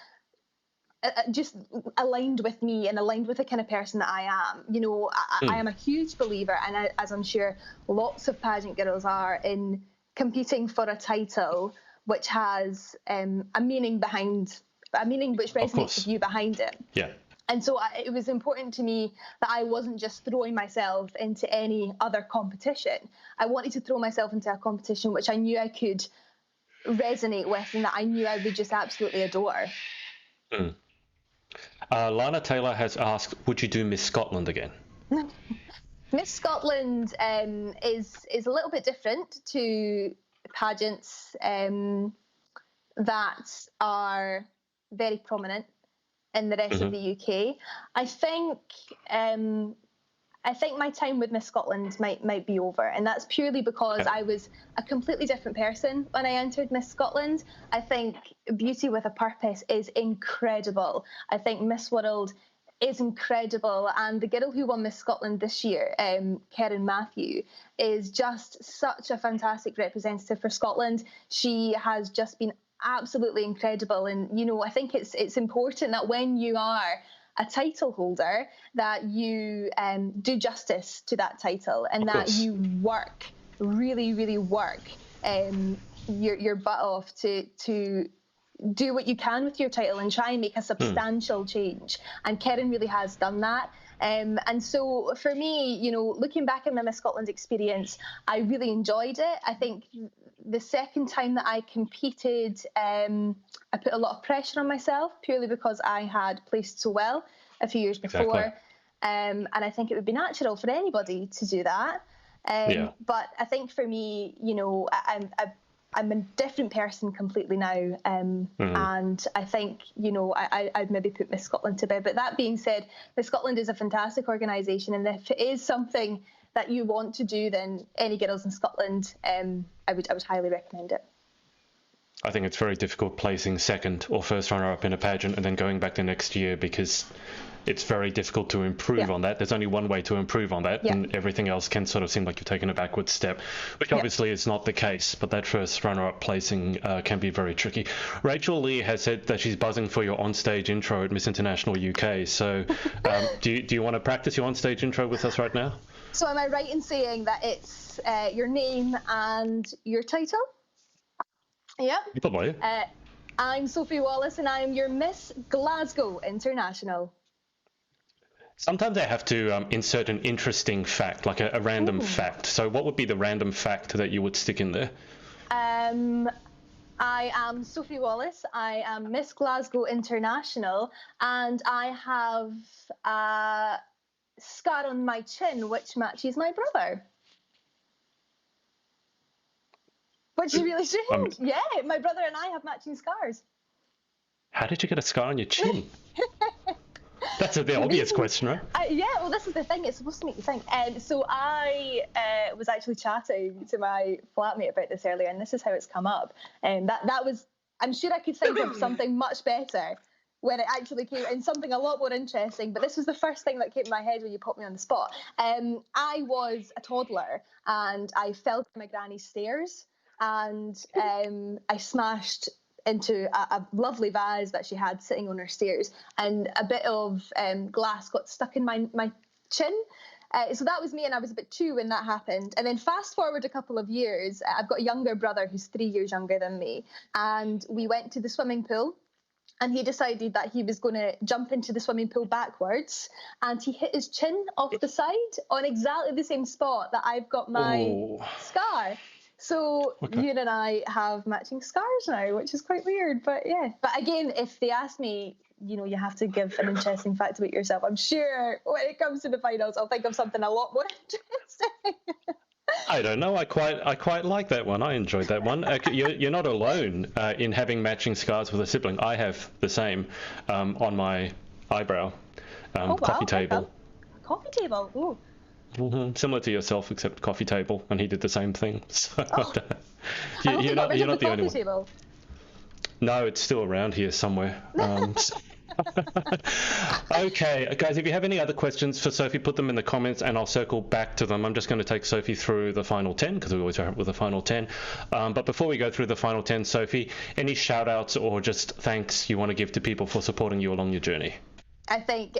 just aligned with me and aligned with the kind of person that I am. You know, I am a huge believer, and as I'm sure lots of pageant girls are, in competing for a title which has a meaning which resonates with you behind it. Yeah. And so it was important to me that I wasn't just throwing myself into any other competition. I wanted to throw myself into a competition which I knew I could resonate with and that I knew I would just absolutely adore. Lana Taylor has asked, would you do Miss Scotland again? Miss Scotland is a little bit different to pageants that are very prominent in the rest of the UK. I think my time with Miss Scotland might be over, and that's purely because I was a completely different person when I entered Miss Scotland. I think Beauty with a Purpose is incredible. I think Miss World is incredible, and the girl who won Miss Scotland this year, Karen Matthew, is just such a fantastic representative for Scotland. She has just been absolutely incredible, and you know, I think it's important that when you are a title holder that you do justice to that title, and that you work really work your butt off to do what you can with your title and try and make a substantial change. And Karen really has done that. And so for me, you know, looking back at my Miss Scotland experience, I really enjoyed it. I think the second time that I competed, I put a lot of pressure on myself purely because I had placed so well a few years before. And I think it would be natural for anybody to do that. But I think for me, you know, I'm a different person completely now, and I think, you know, I'd maybe put Miss Scotland to bed. But that being said, Miss Scotland is a fantastic organisation, and if it is something that you want to do, then any girls in Scotland, I would highly recommend it. I think it's very difficult placing second or first runner-up in a pageant and then going back the next year, because it's very difficult to improve on that. There's only one way to improve on that, and everything else can sort of seem like you've taken a backward step, which obviously is not the case, but that first runner-up placing can be very tricky. Rachel Lee has said that she's buzzing for your on-stage intro at Miss International UK, so do you want to practice your on-stage intro with us right now? So am I right in saying that it's your name and your title? Yeah. Probably. I'm Sophie Wallace, and I'm your Miss Glasgow International. Sometimes I have to insert an interesting fact, like a random Ooh. fact. So what would be the random fact that you would stick in there? I am Sophie Wallace. I am Miss Glasgow International, and I have a scar on my chin which matches my brother. Which is really Um, strange. Yeah, my brother and I have matching scars. how did you get a scar on your chin? That's the obvious question, right? Yeah, well, this is the thing. It's supposed to make you think. So I was actually chatting to my flatmate about this earlier, and this is how it's come up. And that was, I'm sure I could think of something much better when it actually came, and something a lot more interesting. But this was the first thing that came to my head when you put me on the spot. I was a toddler, and I fell down my granny's stairs, and I smashed into a lovely vase that she had sitting on her stairs, and a bit of glass got stuck in my chin. So that was me, and I was about 2 when that happened. And then fast forward a couple of years, I've got a younger brother who's 3 years younger than me, and we went to the swimming pool, and he decided that he was going to jump into the swimming pool backwards, and he hit his chin off the side on exactly the same spot that I've got my scar. So you and I have matching scars now, which is quite weird, but yeah. But again, if they ask me, you have to give an interesting fact about yourself, I'm sure when it comes to the finals, I'll think of something a lot more interesting. I don't know. I quite like that one. I enjoyed that one. You're not alone in having matching scars with a sibling. I have the same on my eyebrow, Oh, wow. coffee table. Coffee table. Ooh. Similar to yourself, except coffee table, and he did the same thing. So You're not the only one. Table. No, it's still around here somewhere. Okay, guys, if you have any other questions for Sophie, put them in the comments and I'll circle back to them. I'm just going to take Sophie through the final 10 because we always wrap with the final 10. But before we go through the final 10, Sophie, any shout outs or just thanks you want to give to people for supporting you along your journey? I think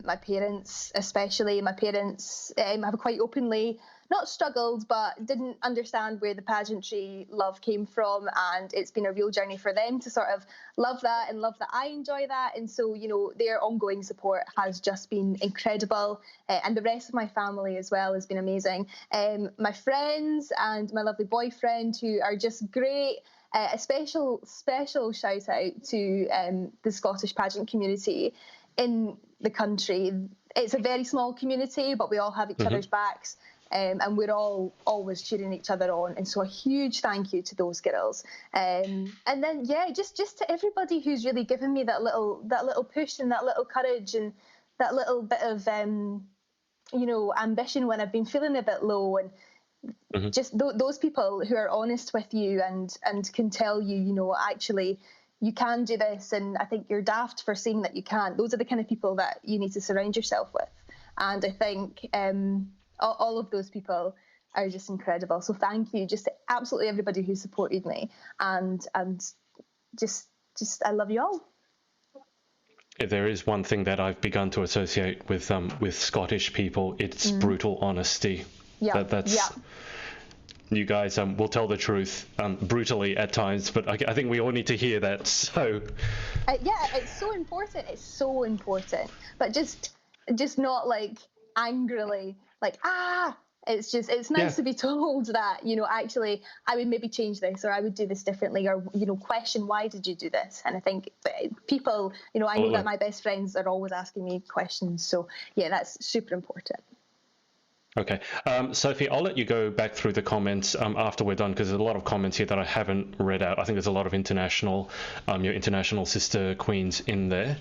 my parents, especially, have quite openly not struggled, but didn't understand where the pageantry love came from, and it's been a real journey for them to sort of love that and love that I enjoy that. And so, their ongoing support has just been incredible, and the rest of my family as well has been amazing. My friends and my lovely boyfriend, who are just great. A special shout out to the Scottish pageant community in the country. It's a very small community, but we all have each other's backs, and we're all always cheering each other on. And so a huge thank you to those girls. And then just to everybody who's really given me that little push and that little courage and that little bit of ambition when I've been feeling a bit low, and just those people who are honest with you and can tell you, actually, you can do this, and I think you're daft for saying that you can't. Those are the kind of people that you need to surround yourself with. And I think all of those people are just incredible. So thank you just to absolutely everybody who supported me. And just I love you all. If there is one thing that I've begun to associate with Scottish people, it's brutal honesty. Yeah, that's. Yeah. You guys will tell the truth brutally at times, but I think we all need to hear that. So, it's so important. It's so important, but just not like angrily, like It's nice to be told that actually I would maybe change this, or I would do this differently, or question why did you do this. And I think people, I know that my best friends are always asking me questions. So yeah, that's super important. Okay. Sophie, I'll let you go back through the comments after we're done, because there's a lot of comments here that I haven't read out. I think there's a lot of your international sister queens in there.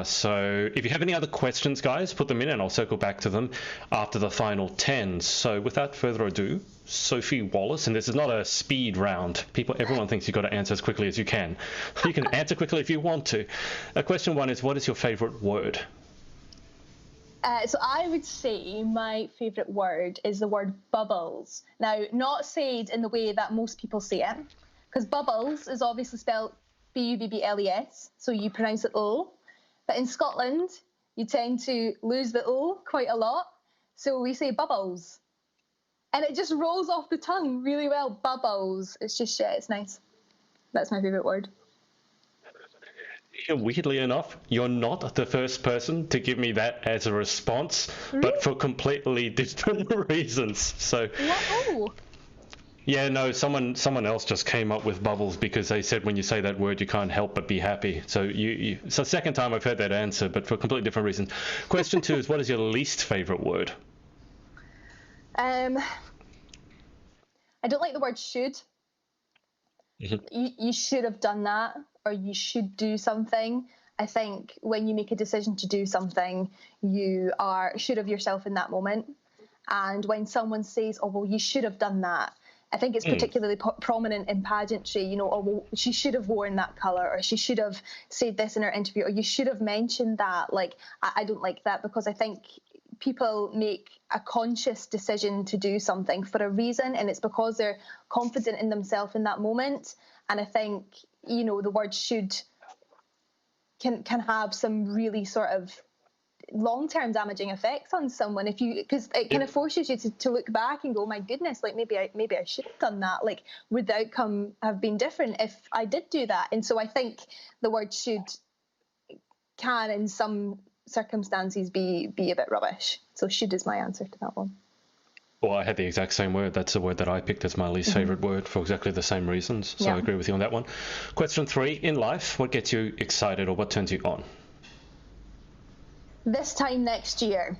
So if you have any other questions, guys, put them in and I'll circle back to them after the final 10. So without further ado, Sophie Wallace, and this is not a speed round. Everyone thinks you've got to answer as quickly as you can. You can answer quickly if you want to. Question 1 is, what is your favorite word? So I would say my favourite word is the word bubbles. Now, not said in the way that most people say it, because bubbles is obviously spelled B-U-B-B-L-E-S, so you pronounce it O. But in Scotland, you tend to lose the O quite a lot, so we say bubbles. And it just rolls off the tongue really well, bubbles. It's just it's nice. That's my favourite word. Weirdly enough, you're not the first person to give me that as a response, but for completely different reasons. So, Oh, yeah, no, someone else just came up with bubbles because they said when you say that word, you can't help but be happy. So it's the second time I've heard that answer, but for completely different reasons. Question 2 is, what is your least favorite word? I don't like the word should. You should have done that, or you should do something. I think when you make a decision to do something, you are should have yourself in that moment. And when someone says, oh, well, you should have done that, I think it's particularly prominent in pageantry, you know, oh, well, she should have worn that colour, or she should have said this in her interview, or you should have mentioned that. Like, I don't like that, because I think people make a conscious decision to do something for a reason, and it's because they're confident in themselves in that moment. And I think, you know, the word should can have some really sort of long-term damaging effects on someone, if you, because it kind of forces you to look back and go, my goodness, like maybe I should have done that. Like, would the outcome have been different if I did do that? And so I think the word should can in some circumstances be a bit rubbish. So should is my answer to that one. Well, I had the exact same word. That's the word that I picked as my least favorite word for exactly the same reasons. So I agree with you on that one. Question 3, in life, what gets you excited or what turns you on? This time next year.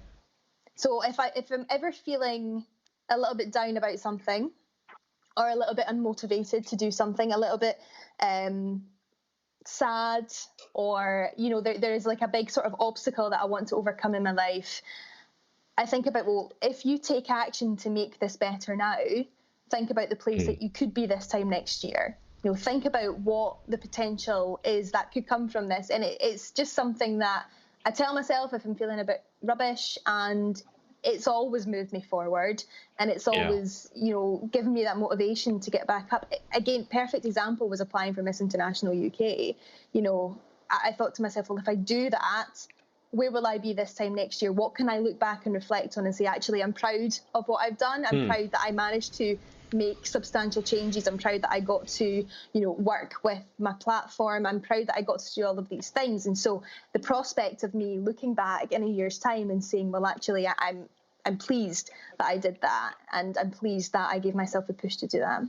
So if I'm ever feeling a little bit down about something, or a little bit unmotivated to do something, a little bit sad, or, you know, there is like a big sort of obstacle that I want to overcome in my life, I think about, well, if you take action to make this better now, think about the place that you could be this time next year. You know, think about what the potential is that could come from this. And it's just something that I tell myself if I'm feeling a bit rubbish, and it's always moved me forward, and it's always, you know, given me that motivation to get back up. Again, perfect example was applying for Miss International UK. You know, I thought to myself, well, if I do that, where will I be this time next year? What can I look back and reflect on and say, actually, I'm proud of what I've done. I'm proud that I managed to make substantial changes. I'm proud that I got to, you know, work with my platform. I'm proud that I got to do all of these things. And so the prospect of me looking back in a year's time and saying, well, actually, I'm pleased that I did that, and I'm pleased that I gave myself the push to do that.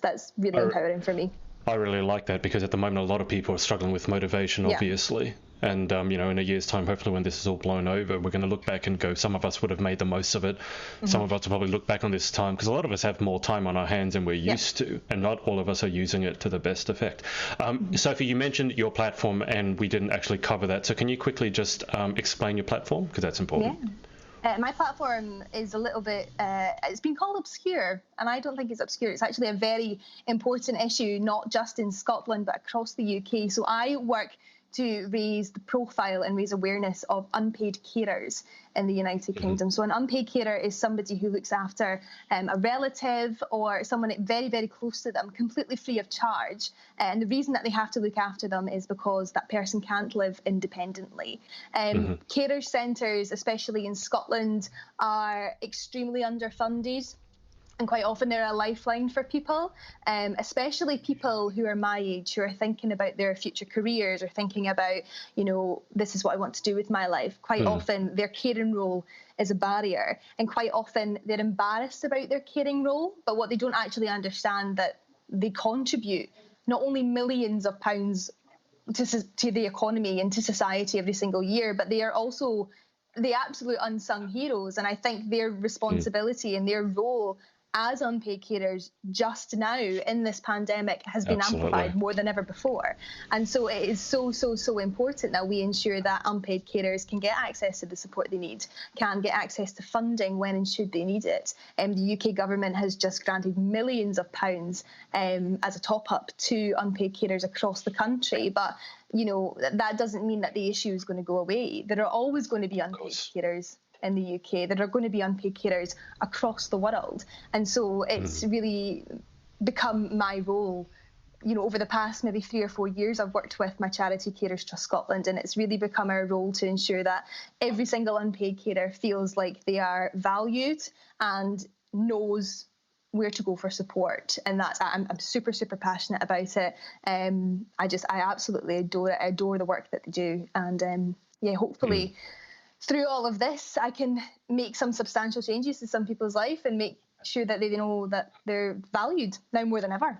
That's really empowering for me. I really like that, because at the moment a lot of people are struggling with motivation, obviously. And, you know, in a year's time, hopefully when this is all blown over, we're going to look back and go, some of us would have made the most of it. Some of us will probably look back on this time, because a lot of us have more time on our hands than we're used to, and not all of us are using it to the best effect. Sophie, you mentioned your platform, and we didn't actually cover that. So can you quickly just explain your platform, because that's important? Yeah. My platform is a little bit, it's been called obscure, and I don't think it's obscure. It's actually a very important issue, not just in Scotland, but across the UK. So I work to raise the profile and raise awareness of unpaid carers in the United Kingdom. So an unpaid carer is somebody who looks after a relative or someone very, very close to them, completely free of charge. And the reason that they have to look after them is because that person can't live independently. Carer centres, especially in Scotland, are extremely underfunded. And quite often they're a lifeline for people, especially people who are my age, who are thinking about their future careers or thinking about, you know, this is what I want to do with my life. Quite often their caring role is a barrier, and quite often they're embarrassed about their caring role, but what they don't actually understand that they contribute not only millions of pounds to the economy and to society every single year, but they are also the absolute unsung heroes. And I think their responsibility and their role as unpaid carers just now in this pandemic has been amplified more than ever before. And so it is so important that we ensure that unpaid carers can get access to the support they need, can get access to funding when and should they need it. The UK government has just granted millions of pounds as a top-up to unpaid carers across the country. But, you know, that doesn't mean that the issue is going to go away. There are always going to be unpaid carers in the UK. There are going to be unpaid carers across the world. And so it's really become my role. You know, over the past maybe 3 or 4 years, I've worked with my charity Carers Trust Scotland, and it's really become our role to ensure that every single unpaid carer feels like they are valued and knows where to go for support, and that's I'm super passionate about it. I absolutely adore it. I adore the work that they do, and hopefully through all of this I can make some substantial changes to some people's life and make sure that they know that they're valued now more than ever.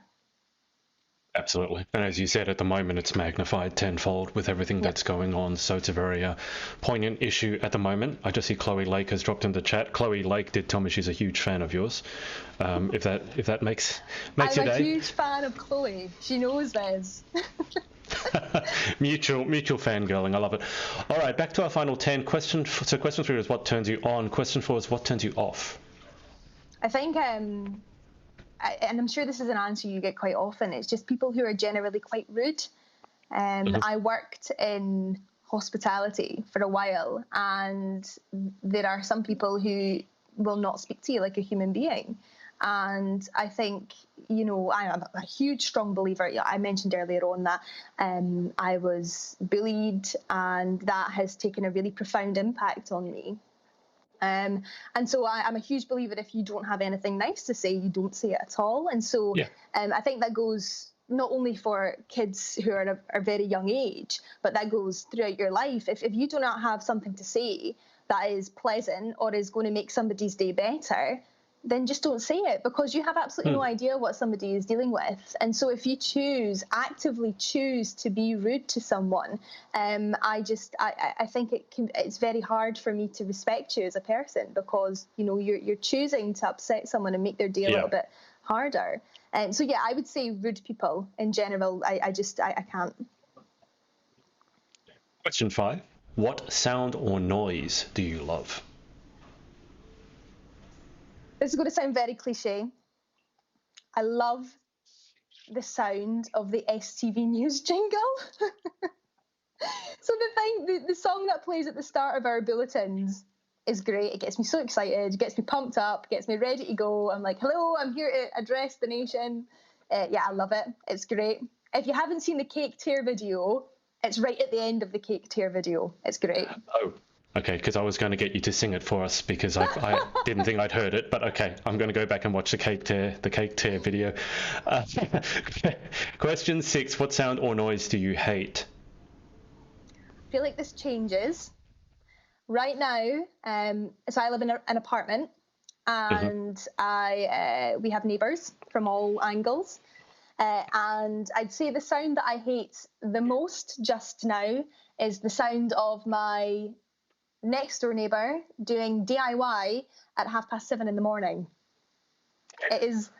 Absolutely. And as you said, at the moment, it's magnified tenfold with everything that's going on. So it's a very poignant issue at the moment. I just see Chloe Lake has dropped into chat. Chloe Lake did tell me she's a huge fan of yours. If that makes your day. I'm a huge fan of Chloe. She knows this. mutual fangirling. I love it. All right, back to our final 10. Question 3 is what turns you on. Question 4 is what turns you off. I think... and I'm sure this is an answer you get quite often, it's just people who are generally quite rude. I worked in hospitality for a while, and there are some people who will not speak to you like a human being. And I think, I am a huge, strong believer. I mentioned earlier on that I was bullied, and that has taken a really profound impact on me. And so I'm a huge believer, if you don't have anything nice to say, you don't say it at all. And so I think that goes not only for kids who are at a very young age, but that goes throughout your life. If you do not have something to say that is pleasant or is going to make somebody's day better, then just don't say it, because you have absolutely no idea what somebody is dealing with. And so if you actively choose to be rude to someone, I think it's very hard for me to respect you as a person, because you're choosing to upset someone and make their day a little bit harder. And so I would say rude people in general. I can't. Question 5: what sound or noise do you love? This is going to sound very cliche. I love the sound of the STV News jingle. So the song that plays at the start of our bulletins is great. It gets me so excited, gets me pumped up, gets me ready to go. I'm like, hello, I'm here to address the nation. I love it. It's great. If you haven't seen the Cake Tear video, it's right at the end of the Cake Tear video. It's great. Oh. Okay, because I was going to get you to sing it for us, because I didn't think I'd heard it, but okay, I'm going to go back and watch the Cake Tear video. Question 6: what sound or noise do you hate? I feel like this changes. Right now, so I live in an apartment, and we have neighbours from all angles, and I'd say the sound that I hate the most just now is the sound of my next door neighbour doing DIY at 7:30 in the morning. It is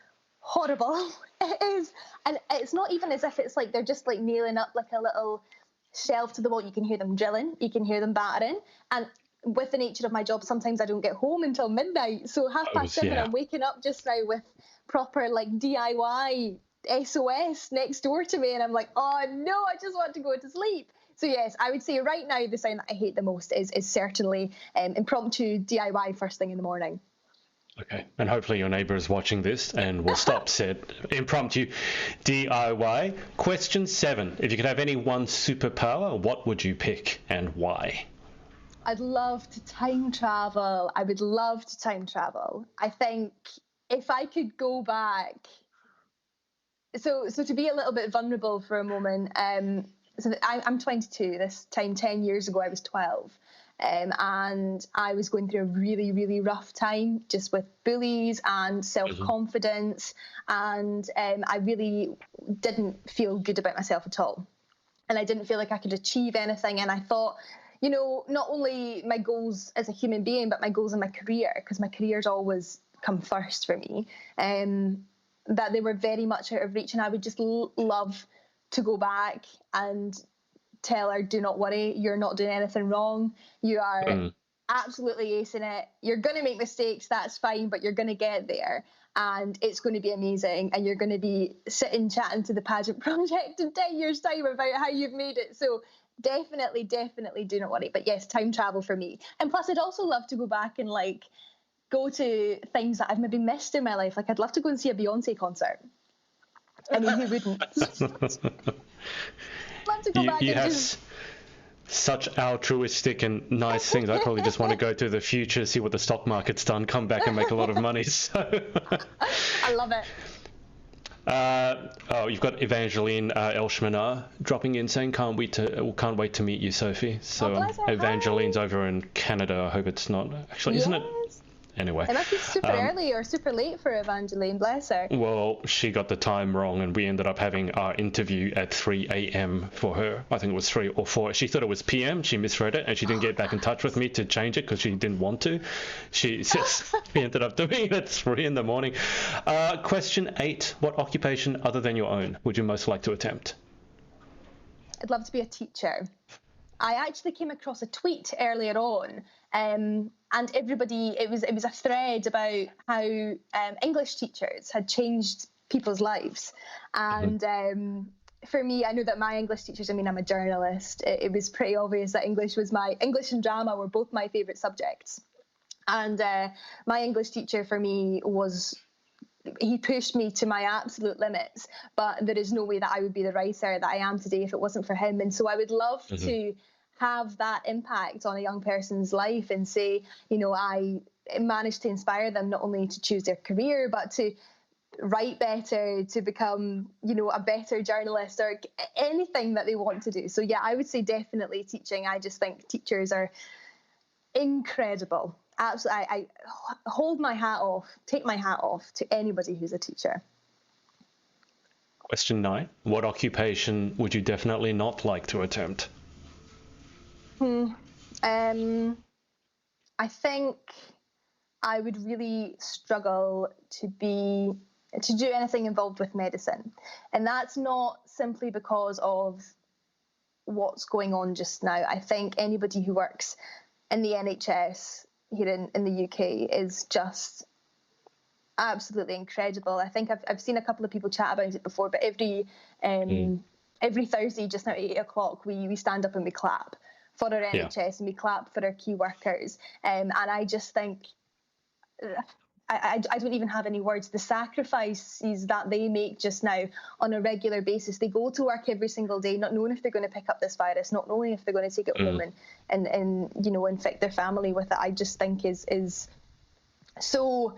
horrible. It is, and it's not even as if it's like they're just like nailing up like a little shelf to the wall. You can hear them drilling, you can hear them battering, and with the nature of my job, sometimes I don't get home until midnight. So 7:30, I'm waking up just now with proper like DIY SOS next door to me, and I'm like, oh no, I just want to go to sleep. So yes, I would say right now the sound that I hate the most is certainly impromptu DIY first thing in the morning. Okay, and hopefully your neighbour is watching this and will stop said impromptu DIY. Question 7: if you could have any one superpower, what would you pick and why? I'd love to time travel. I would love to time travel. I think if I could go back, so to be a little bit vulnerable for a moment, so I'm 22. This time 10 years ago I was 12, and I was going through a really, really rough time, just with bullies and self-confidence, and I really didn't feel good about myself at all, and I didn't feel like I could achieve anything. And I thought, not only my goals as a human being, but my goals in my career, because my career's always come first for me, that they were very much out of reach, and I would just love to go back and tell her, do not worry, you're not doing anything wrong, you are absolutely acing it, you're going to make mistakes, that's fine, but you're going to get there, and it's going to be amazing, and you're going to be sitting chatting to the Pageant project in 10 years time about how you've made it. So definitely do not worry. But yes, time travel for me. And plus I'd also love to go back and like go to things that I've maybe missed in my life. Like I'd love to go and see a Beyonce concert. I mean, who wouldn't? Love to go back and just such altruistic and nice things. I probably just want to go to the future, see what the stock market's done, come back and make a lot of money. So I love it. You've got Evangeline Elshmanar dropping in saying can't wait to meet you, Sophie. So Evangeline's over in Canada. I hope it's not actually, isn't it? Anyway, it must be super early or super late for Evangeline, bless her. Well, she got the time wrong, and we ended up having our interview at 3 a.m. for her. I think it was 3 or 4. She thought it was p.m. She misread it, and she didn't get back in touch with me to change it because she didn't want to. We ended up doing it at 3 in the morning. Question 8. What occupation other than your own would you most like to attempt? I'd love to be a teacher. I actually came across a tweet earlier on, and everybody, it was a thread about how English teachers had changed people's lives. And for me, I know that my English teachers, I mean, I'm a journalist. It was pretty obvious that English and drama were both my favourite subjects. And my English teacher for me he pushed me to my absolute limits, but there is no way that I would be the writer that I am today if it wasn't for him. And so I would love to have that impact on a young person's life and say, I managed to inspire them not only to choose their career, but to write better, to become, a better journalist or anything that they want to do. So yeah, I would say definitely teaching. I just think teachers are incredible. Absolutely. I take my hat off to anybody who's a teacher. Question 9. What occupation would you definitely not like to attempt? I think I would really struggle to do anything involved with medicine. And that's not simply because of what's going on just now. I think anybody who works in the NHS here in the UK is just absolutely incredible. I think I've seen a couple of people chat about it before, but every Thursday just now at 8 o'clock we stand up and we clap for our NHS and we clap for our key workers. And I just think I don't even have any words. The sacrifices that they make just now on a regular basis. They go to work every single day, not knowing if they're going to pick up this virus, not knowing if they're going to take it home and infect their family with it. I just think is so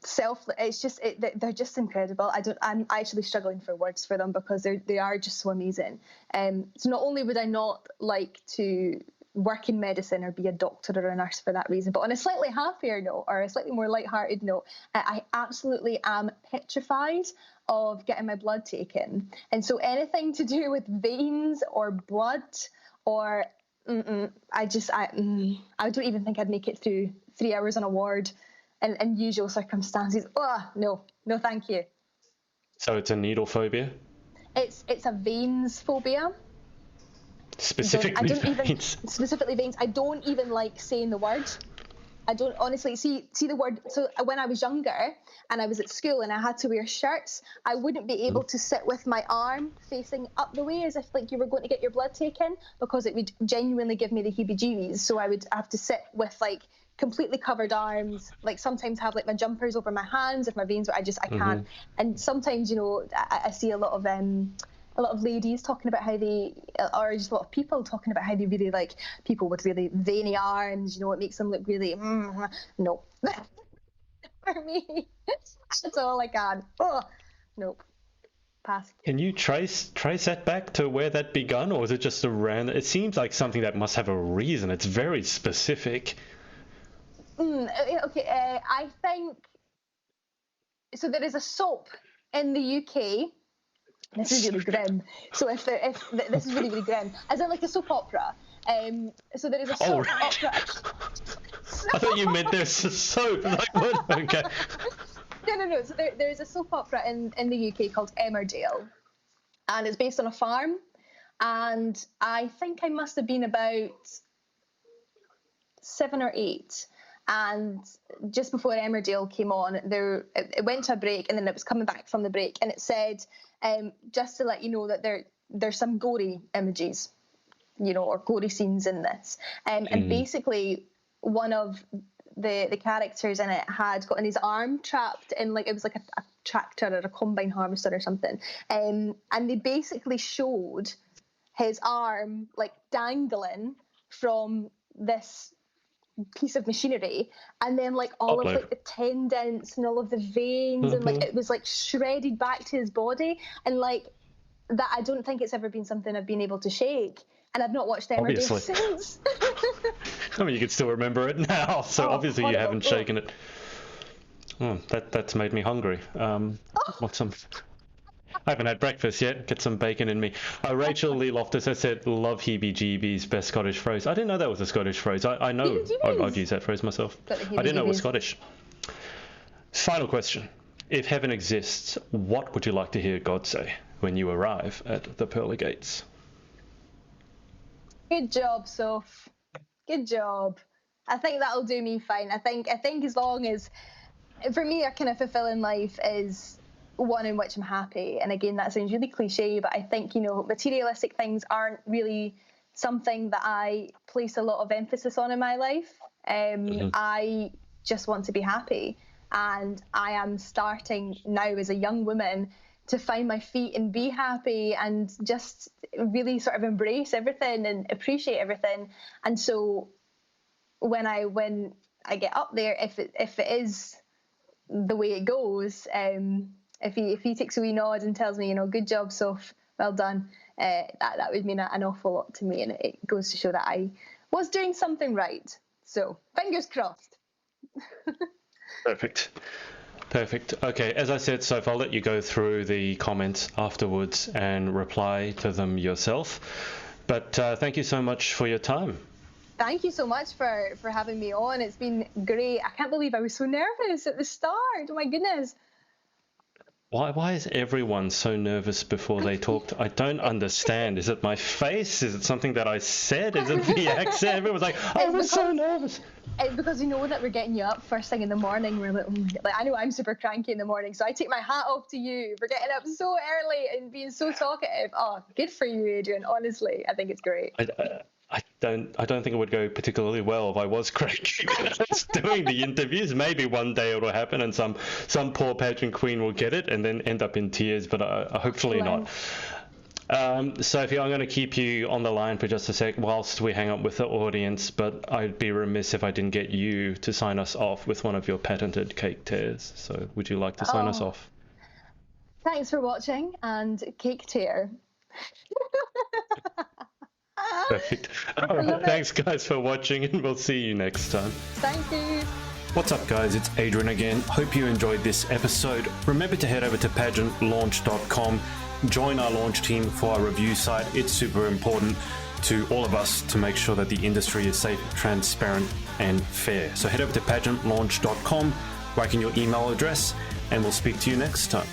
selfless. It's just they're just incredible. I'm actually struggling for words for them because they are just so amazing. So not only would I not like to work in medicine or be a doctor or a nurse for that reason, but on a slightly happier note or a slightly more lighthearted note, I absolutely am petrified of getting my blood taken. And so anything to do with veins or blood or I don't even think I'd make it through 3 hours on a ward in unusual circumstances. No, thank you. So it's a needle phobia? It's a veins phobia. Specifically veins. I don't even like saying the word. I don't honestly see the word. So when I was younger and I was at school and I had to wear shirts, I wouldn't be able to sit with my arm facing up the way as if like you were going to get your blood taken, because it would genuinely give me the heebie-jeebies. So I would have to sit with like completely covered arms, like sometimes have like my jumpers over my hands if my veins were, I can't. And sometimes, I see a lot of ladies talking about how they, or just a lot of people talking about how they really like people with really veiny arms, it makes them look really, no. For me, that's all I can. Nope. Pass. Can you trace that back to where that begun, or is it just a random? It seems like something that must have a reason. It's very specific. Okay, I think, so there is a soap in the UK. This is really grim. So if this is really, really grim, as in like a soap opera. So there is a soap opera. I thought you meant there's a soap. Like what? Okay. No. So there is a soap opera in the UK called Emmerdale, and it's based on a farm. And I think I must have been about 7 or 8. And just before Emmerdale came on, it went to a break, and then it was coming back from the break, and it said, just to let you know that there's some gory images, or gory scenes in this. And basically, one of the characters in it had gotten his arm trapped in, like, it was like a tractor or a combine harvester or something. And they basically showed his arm like dangling from this piece of machinery, and then like all of like the tendons and all of the veins and like it was like shredded back to his body, and like that I don't think it's ever been something I've been able to shake, and I've not watched Emmerdale since. I mean, you can still remember it now, so obviously you haven't shaken it. Oh, that's made me hungry. Want some? I haven't had breakfast yet. Get some bacon in me. Rachel Lee Loftus has said, love heebie-jeebies, best Scottish phrase. I didn't know that was a Scottish phrase. I know I've used that phrase myself. I didn't know it was Scottish. Final question. If heaven exists, what would you like to hear God say when you arrive at the pearly gates? Good job, Soph. Good job. I think that'll do me fine. I think as long as, for me, a kind of fulfilling life is one in which I'm happy. And again, that sounds really cliche, but I think, materialistic things aren't really something that I place a lot of emphasis on in my life. I just want to be happy. And I am starting now as a young woman to find my feet and be happy and just really sort of embrace everything and appreciate everything. And so when I get up there, if it is the way it goes, if he takes a wee nod and tells me, good job, Soph, well done, that would mean an awful lot to me, and it goes to show that I was doing something right. So fingers crossed. Perfect. Okay, as I said, Soph, I'll let you go through the comments afterwards and reply to them yourself. But thank you so much for your time. Thank you so much for having me on. It's been great. I can't believe I was so nervous at the start. Oh my goodness. Why is everyone so nervous before they talked? I don't understand. Is it my face? Is it something that I said? Is it the accent? Everyone's like, I was so nervous. It's because that we're getting you up first thing in the morning. We're like, I know I'm super cranky in the morning, so I take my hat off to you for getting up so early and being so talkative. Oh, good for you, Adrian. Honestly, I think it's great. I don't think it would go particularly well if I was cranky doing the interviews. Maybe one day it'll happen and some poor pageant queen will get it and then end up in tears, but hopefully not. Sophie, I'm going to keep you on the line for just a sec whilst we hang up with the audience, but I'd be remiss if I didn't get you to sign us off with one of your patented cake tears. So would you like to sign us off? Thanks for watching, and cake tear. Perfect. All right, thanks guys for watching, and we'll see you next time. Thank you. What's up guys, it's Adrian again. Hope you enjoyed this episode. Remember to head over to pageantlaunch.com, join our launch team for our review site. It's super important to all of us to make sure that the industry is safe, transparent and fair. So head over to pageantlaunch.com, write in your email address, and we'll speak to you next time.